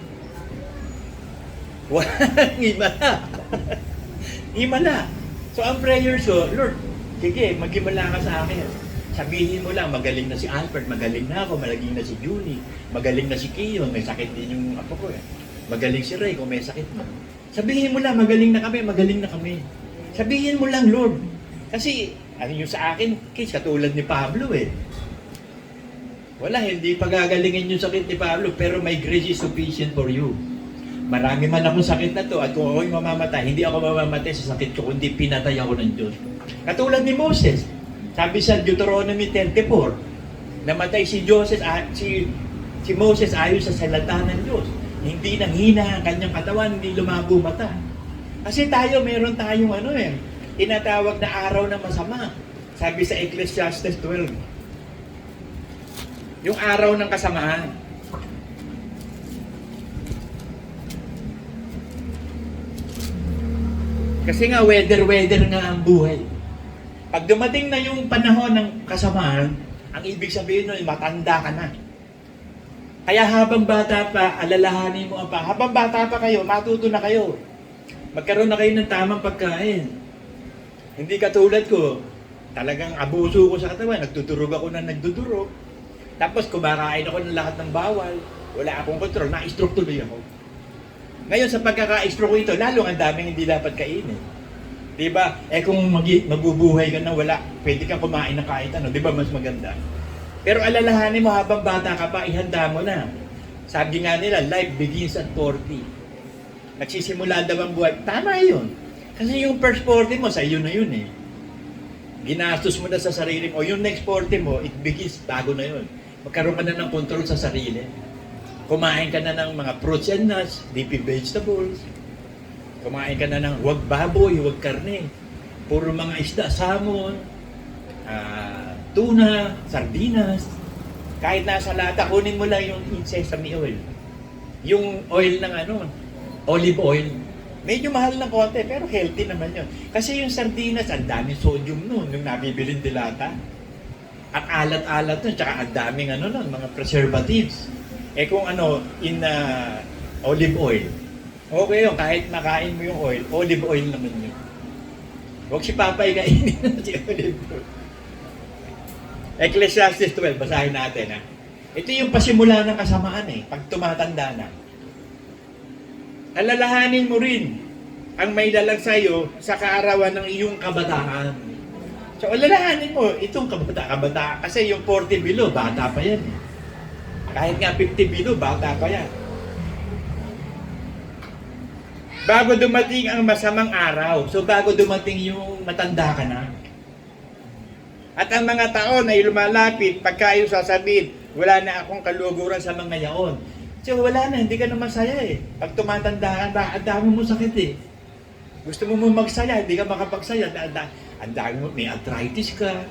Walang himala. Himala. So ang prayers ko, Lord, sige, maghimala ka sa akin. Sabihin mo lang, magaling na si Albert, magaling na ako, magaling na si Julie, magaling na si Kiyon, may sakit din yung apo ko eh. Magaling si Ray kung may sakit mo. Sabihin mo lang, magaling na kami, magaling na kami. Sabihin mo lang, Lord. Kasi, ano yung sa akin, case, katulad ni Pablo eh. Wala, hindi pagagalingin yung sakit ni Pablo, pero my grace is sufficient for you. Marami man akong sakit na to, at kung ako'y mamamatay, hindi ako mamamatay sa sakit ko, kundi pinatay ako ng Diyos. Katulad ni Moses, sabi sa Deuteronomy 34, namatay si si Moses ayon sa salita ng Diyos. Hindi nanghina ang kanyang katawan, hindi lumabo mata. Kasi tayo, meron tayong tinatawag na araw na masama. Sabi sa Ecclesiastes 12, yung araw ng kasamaan. Kasi nga, weather nga ang buhay. Pag dumating na yung panahon ng kasamaan, ang ibig sabihin nun, matanda ka na. Kaya habang bata pa, alalahanin mo ang pa. Habang bata pa kayo, matuto na kayo. Magkaroon na kayo ng tamang pagkain. Hindi katulad ko, talagang abuso ko sa katawan, nagdudurog ako na nagdudurog. Tapos kumakain ako ng lahat ng bawal, wala akong kontrol, na-stroke tuloy ako. Ngayon sa pagkaka-stroke ko ito, lalo ang daming hindi dapat kainin. Diba? Kung mabubuhay ka na wala, pwede kang kumain na kahit ano, diba mas maganda? Pero alalahanin mo habang bata ka pa, ihanda mo na. Sabi nga nila, life begins at 40. Nagsisimula daw ang buhay. Tama yun. Kasi yung first 40 mo, sa iyo na yun eh. Ginastos mo na sa sarili mo. O yung next 40 mo, it begins, bago na yun. Magkaroon ka na ng control sa sarili. Kumain ka na ng mga fruits and nuts, leafy vegetables. Kumain ka na ng huwag baboy, huwag karne. Puro mga isda, salmon, tuna, sardinas. Kahit nasa lata, kunin mo lang yung sesame oil. Yung oil ng olive oil. Medyo mahal ng konti, pero healthy naman yun. Kasi yung sardinas, ang daming sodium nun, yung nabibilin dilata. Ang alat-alat nun, tsaka ang daming mga preservatives. Kung olive oil. Okay yun, kahit makain mo yung oil, olive oil naman yun. Huwag si Papay kainin si olive oil. Ecclesiastes 12, basahin natin ha. Ito yung pasimula ng kasamaan pag tumatanda na. Alalahanin mo rin ang may lalag sa'yo sa kaarawan ng iyong kabataan. So alalahanin mo, itong kabataan, kasi yung 40 below, bata pa yan Kahit nga 50 below, bata pa yan. Bago dumating ang masamang araw, so bago dumating yung matanda ka na. At ang mga taon ay lumalapit, pagka yung sasabihin, wala na akong kaluguran sa mga yaon. So wala na, hindi ka na masaya Pag tumatanda ka, ang dami mo sakit Gusto mo magsaya, hindi ka makapagsaya. Ang dami mo, may arthritis ka,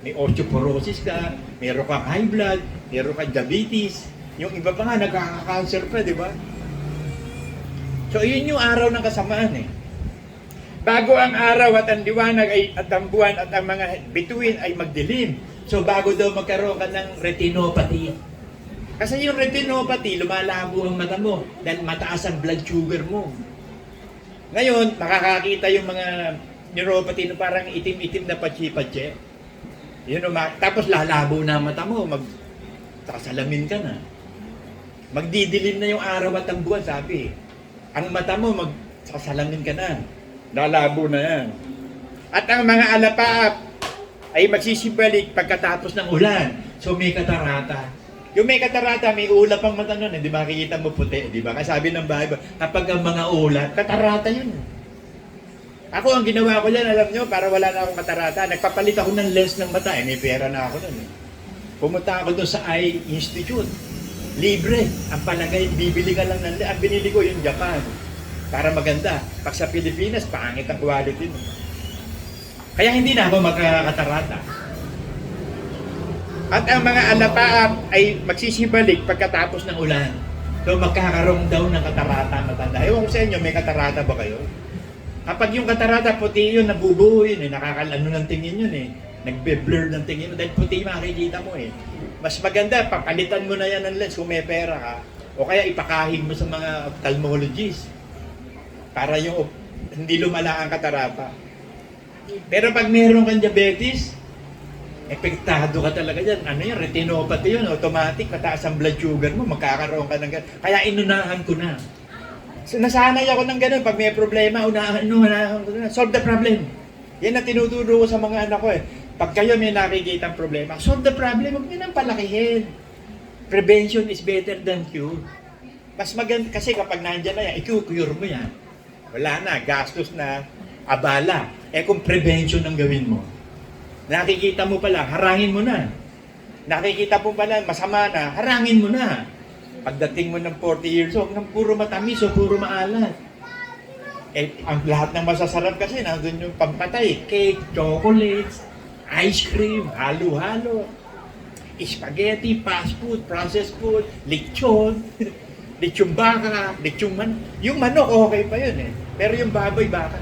may osteoporosis ka, meron kang high blood, meron kang diabetes. Yung iba pa nga, nagkaka-cancer pa, di ba? So, yun yung araw ng kasamaan Bago ang araw at ang liwanag at ang buwan at ang mga bituin ay magdilim. So, bago daw magkaroon ka ng retinopathy. Kasi yung retinopathy, lumalabo ang mata mo dahil mataas ang blood sugar mo. Ngayon, makakakita yung mga neuropathy na parang itim-itim na patsi-patsi. Tapos lalabo na ang mata mo, magsasalamin ka na. Magdidilim na yung araw at ang buwan, sabi. Ang mata mo, magsasalamin ka na. Lalabo na yan. At ang mga alapaap ay magsisibalik pagkatapos ng ulan. So may katarata. Yung may katarata, may ulap ang mata nun. Hindi makikita mo puti, di ba? Kasi sabi ng Bible, kapag ang mga ulap, katarata yun. Ako, ang ginawa ko yan, alam nyo, para wala na akong katarata, nagpapalit ako ng lens ng mata. May pera na ako nun Pumunta ako dun sa Eye Institute. Libre. Ang palagay, bibili ka lang ng lens. Ang binili ko yung Japan. Para maganda. Pag sa Pilipinas, pangit ang quality nun. Kaya hindi na ako magkakatarata. At ang mga alapaap ay magsisibalik pagkatapos ng ulan. So magkakaroon daw ng katarata matanda. Ewan ko sa inyo, may katarata ba kayo? Kapag yung katarata puti yun, nabubuo yun nakakalano ng tingin yun Nagbe-blur ng tingin mo dahil puti makikita mo Mas maganda, papalitan mo na yan ng lens kung may pera ka. O kaya ipakahig mo sa mga ophthalmologists. Para yung hindi lumala ang katarata. Pero pag meron kang diabetes, epektado ka talaga dyan. Retinopathy yun, automatic, mataas ang blood sugar mo, magkakaroon ka ng gano'n. Kaya inunahan ko na. So, nasanay ako ng gano'n, pag may problema, unahan ko na. Solve the problem. Yan ang tinuturo ko sa mga anak ko eh. Pag kayo may nakikita problema, solve the problem, huwag nyo nang palakihin. Prevention is better than cure. Mas maganda, kasi kapag nandyan na yan, i-cure mo yan. Wala na, gastos na, abala. Eh kung prevention ang gawin mo, nakikita mo pala, harangin mo na. Nakikita mo pala, masama na, harangin mo na. Pagdating mo ng 40 years old, ng puro matamis o puro maalat. Eh, ang lahat ng masasarap kasi, nandun yung pampatay, cake, chocolates, ice cream, halo-halo, spaghetti, fast food, processed food, lechon, lechon baka, lechon man. Yung manok, okay pa yun eh. Pero yung baboy, baka.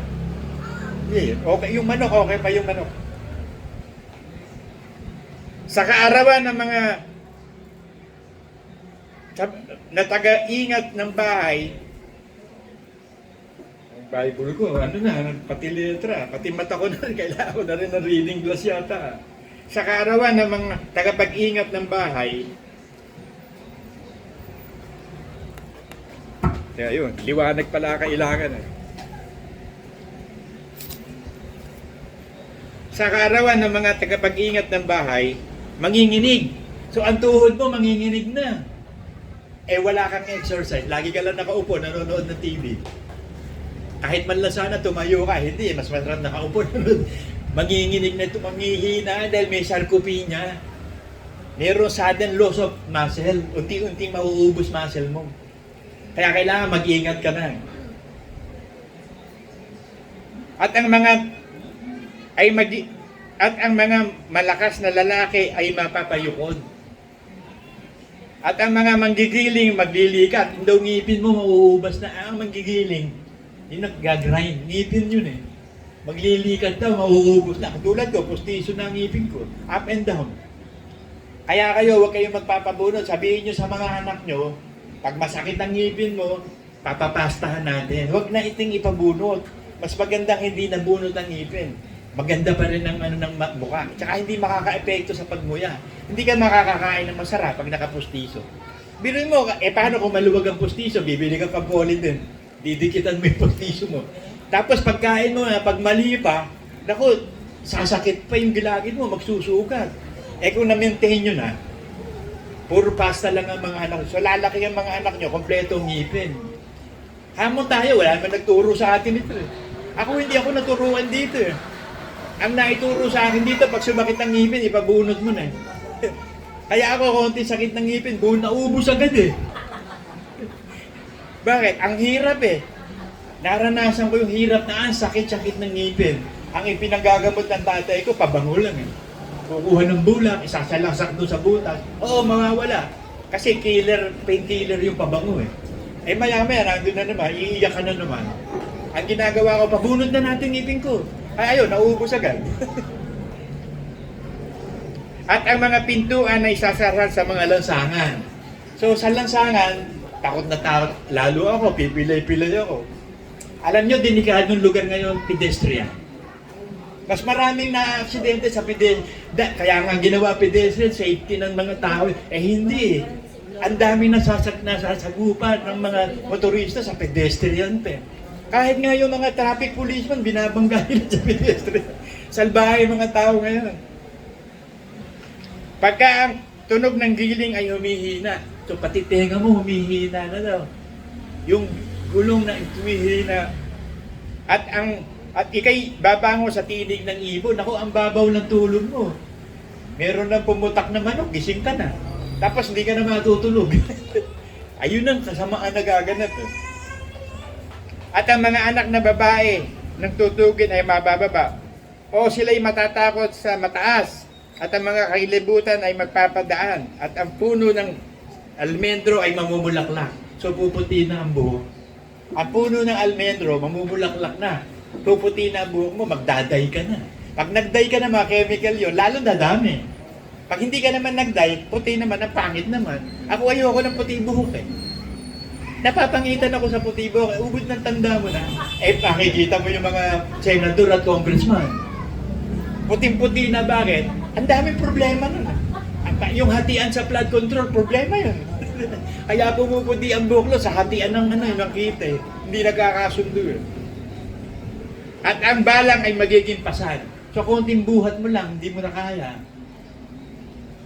Yeah, okay. Yung manok, okay pa yung manok. Sa kaarawan ng mga na taga-ingat ng bahay, Bible ko, ano na, pati letra, pati mata ko na, kailangan ko na rin ng reading glass yata. Sa kaarawan ng mga tagapag-ingat ng bahay, kaya yun, liwanag pala kailangan eh. Sa kaarawan ng mga tagapag-ingat ng bahay, manginginig. So ang tuhod mo, manginginig na. Eh wala kang exercise, lagi ka lang nakaupo, nanonood ng TV. Kahit man lang sana tumayo ka, hindi, mas masarap nakaupo. Manginginig na ito, manghihina dahil may sarcopenia. Meron sudden loss of muscle. Unti-unting mauubos muscle mo. Kaya kailangan mag-ingat ka na. At ang mga malakas na lalaki ay mapapayukod. At ang mga manggigiling, maglilikat. Hindi daw ngipin mo, mauubas na. Ang manggigiling, yung nag-grind, ngipin yun eh. Maglilikat daw, mauubos na. Tulad ko, pustiso na ang ngipin ko. Up and down. Kaya kayo, huwag kayong magpapabunot. Sabihin nyo sa mga anak nyo, pag masakit ang ngipin mo, papapastahan natin. Huwag na iting ipabunot. Mas magandang hindi nabunot ang ngipin. Maganda pa rin ang ng mukha. Tsaka hindi makaka-epekto sa pagmuya. Hindi ka makakakain ng masarap pag nakapustiso. Biruin mo, paano kung maluwag ang pustiso? Bibili ka pang din. Didikitan mo yung pustiso mo. Tapos pagkain mo, pag mali pa, naku, sasakit pa yung gilagid mo, magsusukat. Eh kung na-maintain nyo na, puro pasta lang ang mga anak. So lalaki ang mga anak nyo, kompletong ngipin. Hamon tayo, wala naman nagturo sa atin ito eh. Ako hindi ako naturuan dito eh. Ang naituro sa akin dito, pag sumakit ang ngipin, ipabunot mo na eh. Kaya ako, konti sakit ng ngipin, naubos agad eh. Bakit? Ang hirap eh. Naranasan ko yung hirap na sakit-sakit ng ngipin. Ang ipinagagamot ng tatay ko, pabango lang eh. Kukuha ng bulak, isasalasak doon sa butas. Oo, mawawala. Kasi painkiller yung pabango eh. Eh maya-maya, nandun na naman, iiyak ka na naman. Ang ginagawa ko, pabunot na natin ngipin ko. Ay, ayun, nauubos agad. At ang mga pintuan ay sasara sa mga lansangan. So, sa lansangan, takot na takot. Lalo ako, pipilay-pilay ako. Alam nyo, delikadong lugar ngayon, pedestrian. Mas maraming na-aksidente sa pedestrian. Kaya nga ginawa pedestrian, safety ng mga tao. Eh hindi. Ang dami nasasagupan ng mga motorista sa pedestrian pa. Kahit nga yung mga traffic policeman, binabangga nila sa pedestrian. Salbahe mga tao ngayon. Pagka ang tunog ng giling ay humihina, so pati tenga mo humihina na daw. Yung gulong na humihina. At ikay babango sa tinig ng ibon, ako ang babaw ng tulog mo. Meron nang pumutak na manok, gising ka na. Tapos hindi ka na matutulog. Ayun ang kasamaan na gaganap. At ang mga anak na babae ng tutugin ay mabababa. O sila'y matatakot sa mataas. At ang mga kailibutan ay magpapadaan. At ang puno ng almendro ay mamumulaklak. So puputi na ang buhok. Ang puno ng almendro, mamumulaklak na. Puputi na ang buhok mo, magdaday ka na. Pag nagday ka na mga chemical yun, lalo dadami. Pag hindi ka naman nagday, puti naman, ang pangit naman. Ako ayoko ng puti buhok eh. Napapangitan ako sa puti buhok, ubod ng tanda mo na. Eh, makikita mo yung mga senador at congressman. Puting-puti na bakit? Ang daming problema nun. Yung hatian sa flood control, problema yun. Kaya pumuputi ang buklo sa hatian ng ng kita eh. Hindi nagkakasundo yun. At ang balang ay magiging pasan. So, konting buhat mo lang, hindi mo na kaya.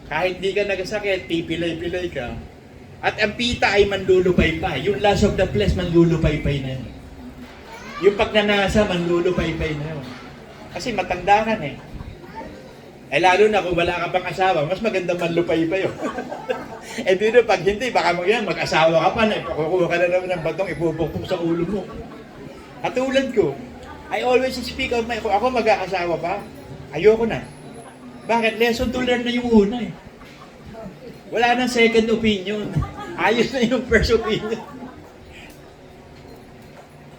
Kahit di ka nagasakit, pipilay-pilay ka. At ang pita ay manlulupay-pay. Yung lust of the flesh, manlulupay-pay na yun. Yung pagnanasa, manlulupay-pay na yun. Kasi matanda ka na eh. Eh lalo na kung wala ka pang asawa, mas maganda manlupay-pay yun. Eh dito, pag hindi, baka mag-asawa ka pa na, kukuha ka na naman ng batong, ipupukpok sa ulo mo. At tulad ko, I always speak out my, kung ako mag-aasawa pa, ayoko na. Bakit? Lesson to learn na yung una eh. Wala nang second opinion. Ayos na yung first opinion.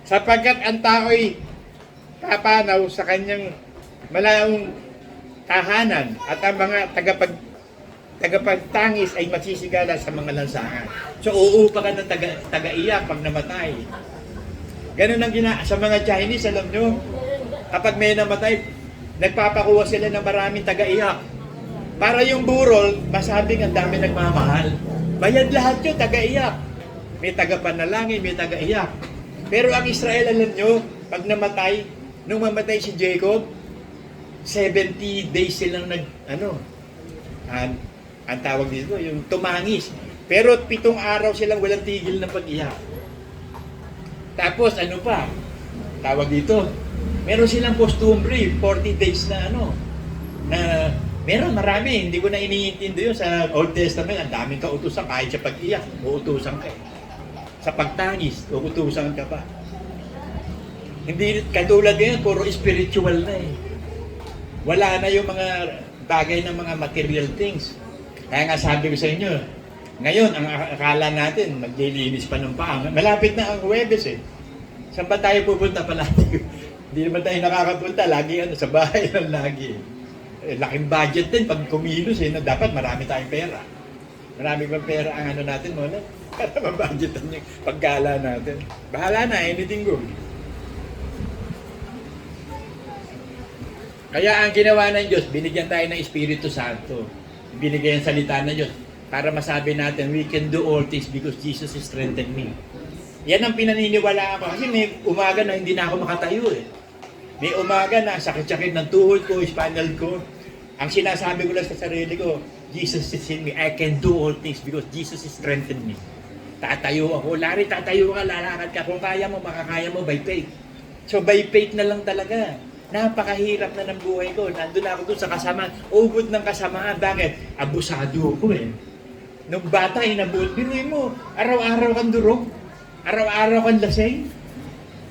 Sapagkat ang tao'y papanaw sa kanyang malayong tahanan at ang mga tagapagtangis ay masisigala sa mga lansangan. So uupa ka ng taga-iyak pag namatay. Ganun ang sa mga Chinese, alam nyo, kapag may namatay, nagpapakuha sila ng maraming taga-iyak. Para yung burol, masabing ang dami nagmamahal. Bayad lahat yun, taga-iyak. May taga-panalangin, may taga-iyak. Pero ang Israel, alam nyo, pag namatay, nung mamatay si Jacob, 70 days silang ang tawag dito, yung tumangis. Pero 7 araw silang walang tigil ng pag-iyak. Tapos ano pa, tawag dito, meron silang costumbre, 40 days na meron marami, hindi ko na iniintindi yun sa Old Testament, ang daming kautusan, kahit sa pag-iyak, uutusan ka eh. Sa pagtangis, uutusan ka pa. Hindi, katulad ngayon, puro spiritual na eh. Wala na yung mga bagay ng mga material things. Kaya nga sabi ko sa inyo, ngayon, ang akala natin, maglilinis pa ng paa. Malapit na ang Huwebes eh. Saan ba tayo pupunta palagi? Hindi naman tayo nakakapunta. Lagi sa bahay lang lagi. Laking budget din pag kumilos eh. Dapat marami tayong pera. Marami bang pera ang natin mo na? Para mabudgetan yung paggala natin. Bahala na, anything good. Kaya ang ginawa ng Diyos, binigyan tayo ng Espiritu Santo. Binigyan ang salita ng Diyos para masabi natin, we can do all things because Jesus has strengthened me. Yan ang pinaniniwala ako. Kasi may umaga na hindi na ako makatayo eh. May umaga na sakit-sakit ng tuhod ko, spinal ko. Ang sinasabi ko lang sa sarili ko, Jesus is in me. I can do all things because Jesus has strengthened me. Tatayo ako. Larry, tatayo ka, lalakad ka. Kung kaya mo, makakaya mo by faith. So by faith na lang talaga. Napakahirap na ng buhay ko. Nandun ako doon sa kasamaan. Ugod ng kasamaan. Bakit? Abusado ko eh. Nung bata, inabot. Biruin mo, araw-araw kang durog. Araw-araw kang lasing.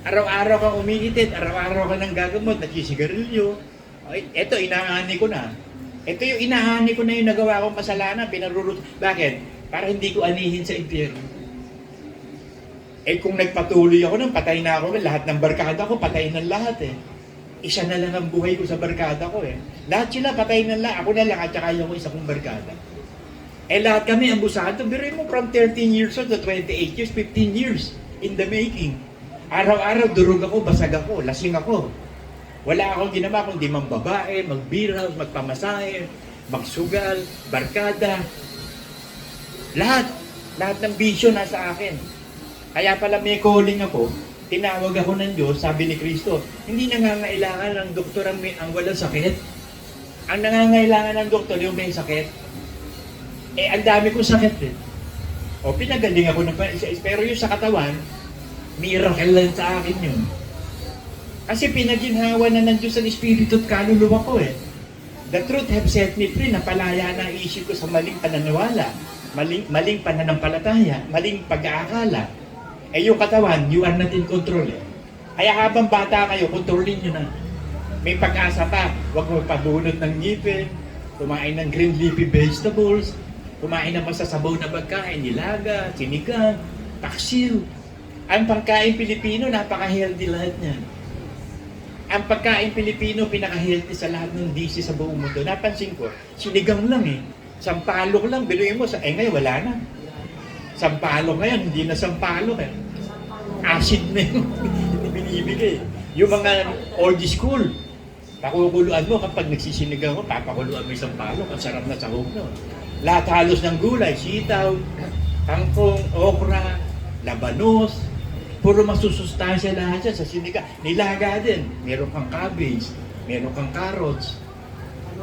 Araw-araw kang umiitit. Araw-araw kang nanggagamot. Nagsisigarilyo. Ito, inaani ko na. Ito yung inaani ko na yung nagawa kong kasalanan. Pinarurot. Bakit? Para hindi ko anihin sa impyerno. Eh kung nagpatuloy ako nang patay na ako. Lahat ng barkada ko, patay ng lahat eh. Isa na lang ang buhay ko sa barkada ko eh. Lahat sila patay na lang. Ako na lang at saka yung isa kong barkada. Eh lahat kami ambusado. Biruin mo from 13 years old to 28 years, 15 years in the making. Araw-araw durog ako, basag ako, lasing ako. Wala akong ginawa kundi mambabae, magbiraw, magpamasahe, magsugal, barkada. Lahat ng bisyo nasa akin. Kaya pala may calling ako, tinawag ako ng Diyos, sabi ni Kristo, hindi nangangailangan ng doktor ang walang sakit. Ang nangangailangan ng doktor yung may sakit. Eh, ang dami kong sakit eh. O, pinagaling ako ng isa-isa. Pero yung sa katawan, miracle lang sa akin yun. Kasi pinaginhawa na ng Diyos ang Espiritu at kaluluwa ko eh. The truth have set me free. Napalaya na ang isip ko sa maling pananiwala, maling pananampalataya, maling pag-aakala. Eh yung katawan, you are not in control eh. Kaya habang bata kayo, kontrolin nyo na. May pag-asa pa. Huwag mo pabunot ng ngipin, kumain ng green leafy vegetables, kumain ng masasabaw na pagkain, nilaga, sinigang, paksiw. Ang pagkain Pilipino, napaka-healthy lahat niyan. Ang pagkain Pilipino, pinaka-healthy sa lahat ng DC sa buong mundo. Napansin ko, sinigang lang eh. Sampalok lang, biluin mo. Ngayon, wala na. Sampalok ngayon, hindi na sampalok eh. Acid na yun. Hindi binibigay. Yung mga old school, pakukuluan mo kapag nagsisinigang ko, papakuluan mo isang palok. Ang sarap na sahog no. Lahat halos ng gulay, sitaw, kangkong, okra, labanos, puro masusustansya lahat siya sa sinika. Nilaga din. Meron kang cabbage, meron kang carrots.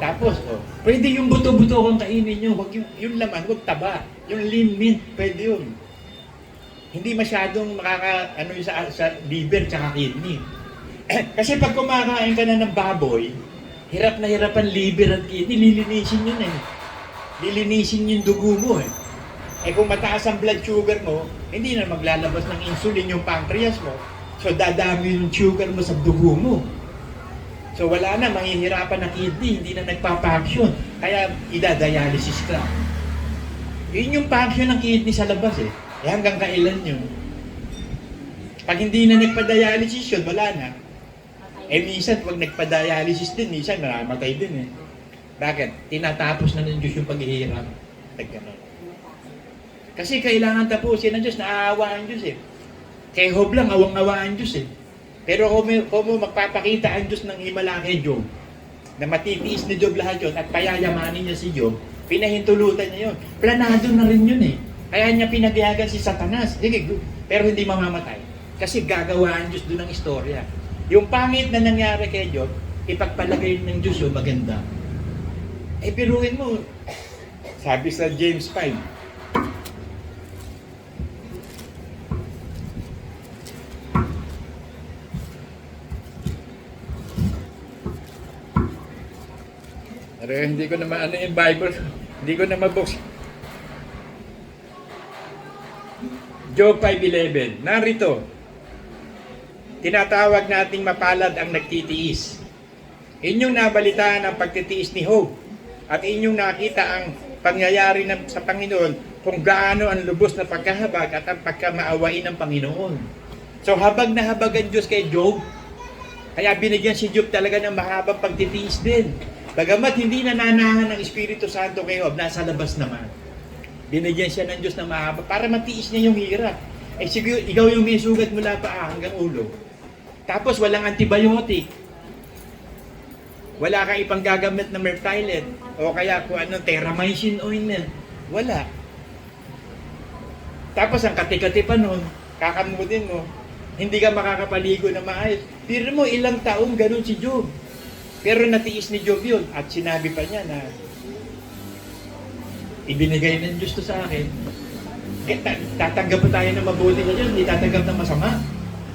Tapos, pwede yung buto-buto kung kainin nyo. Wag yung laman, wag taba. Yung lean meat, pwede yun. Hindi masyadong ano yung sa liver tsaka kidney. Kasi pag kumakain ka na ng baboy, hirap na hirap ang liver at kidney, lilinisin yun eh. Lilinisin yung dugo mo eh. Kung mataas ang blood sugar mo, hindi na maglalabas ng insulin yung pancreas mo. So dadami yung sugar mo sa dugo mo. So wala na, mahihirapan na kidney, hindi na nagpa-function. Kaya idadialysis ka. Yun yung function ng kidney sa labas eh. Hanggang kailan yun? Pag hindi na nagpa-dialysis yun, wala na. Minsan, pag nagpa-dialysis din, minsan naramatay din eh. Bakit? Tinatapos na ng Diyos yung paghihirap. Nagganon. Kasi kailangan tapusin ng Diyos, naaawa ang Diyos eh. Kay Job lang, awang-awa ang Diyos eh. Pero kung magpapakita ang Diyos ng himala kay Job, na matitiis ni Job lahat yun, at payayamanin niya si Job, pinahintulutan niya yun. Planado na rin yun eh. Kaya niya pinabiyagan si Satanas. Sige, pero hindi mamamatay. Kasi gagawa ang Diyos doon ng istorya. Yung pangit na nangyari kay Job, ipagpalagay ng Diyos yung maganda. Biruin mo. Sabi sa James 5, hindi ko na maano yung Bible. Hindi ko na mabox. Job 5:11. Narito. Tinatawag nating mapalad ang nagtitiis. Inyong nabalitaan ang pagtitiis ni Job. At inyong nakita ang pangyayari sa Panginoon kung gaano ang lubos na pagkahabag at ang pagkamaawain ng Panginoon. So habag na habag ang Diyos kay Job. Kaya binigyan si Job talaga ng mahabang pagtitiis din. Bagamat hindi nananahan ng Espiritu Santo kay Job, nasa labas naman. Binigyan siya ng Diyos ng mahaba para matiis niya yung hirap. Siguro, ikaw yung may sugat mula paa hanggang ulo. Tapos walang antibiotic. Wala kang ipang gagamit na Mertylen o kaya kung ano, Terramycin ointment. Wala. Tapos ang kati-kati pa nun, kakamutin mo, hindi ka makakapaligo na maayos. Pero mo, ilang taong ganun si Job. Pero natiis ni Job yun. At sinabi pa niya na, ibinigay ng Diyos to sa akin. Tatanggap pa tayo ng mabuti sa Diyos, hindi tatanggap ng masama.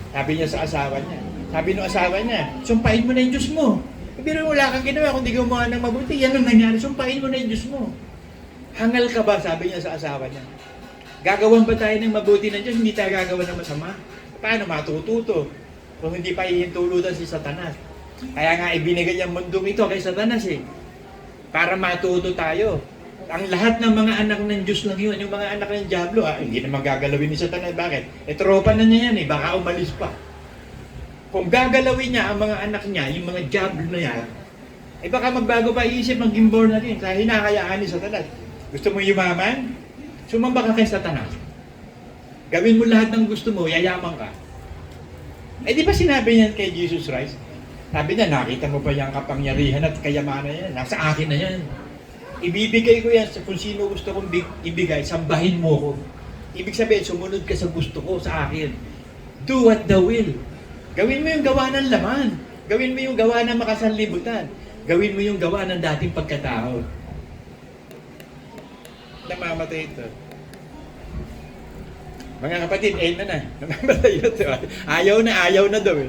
Sabi niya sa asawa niya. Sabi ng asawa niya, sumpain mo na yung Diyos mo. Pero wala kang ginawa kung di gumawa ng mabuti. Yan ang nangyari, sumpain mo na yung Diyos mo. Hangal ka ba? Sabi niya sa asawa niya. Gagawan ba tayo ng mabuti ng Diyos, hindi tayo gagawa ng masama? Paano matututo? Kung hindi pa ihintulutan si Satanas. Kaya nga ibinigay ang mundong ito kay Satanas eh. Para matuto tayo. Ang lahat ng mga anak ng Diyos lang yun, yung mga anak ng Diablo, hindi na magagalawin ni Satanas. Bakit? Tropa na niya yan eh, baka umalis pa. Kung gagalawin niya ang mga anak niya, yung mga Diablo na yan, baka magbago pa isip, maging born na rin, sa hinahayaan ni Satanas. Gusto mo yumaman? Sumamba ka kay Satanas. Gawin mo lahat ng gusto mo, yayaman ka. Di ba sinabi niyan kay Jesus Christ? Sabi niya, nakita mo pa yung kapangyarihan at kayamanan yan. Nasa akin na yan. Ibibigay ko yan sa kung sino gusto kong ibigay, sambahin mo ko. Ibig sabihin, sumunod ka sa gusto ko, sa akin. Do what the will. Gawin mo yung gawa ng laman. Gawin mo yung gawa ng makasanlibutan. Gawin mo yung gawa ng dating pagkatao. Namamatay ito. Mga kapatid, na. Namamatay ito. Ayaw na daw eh.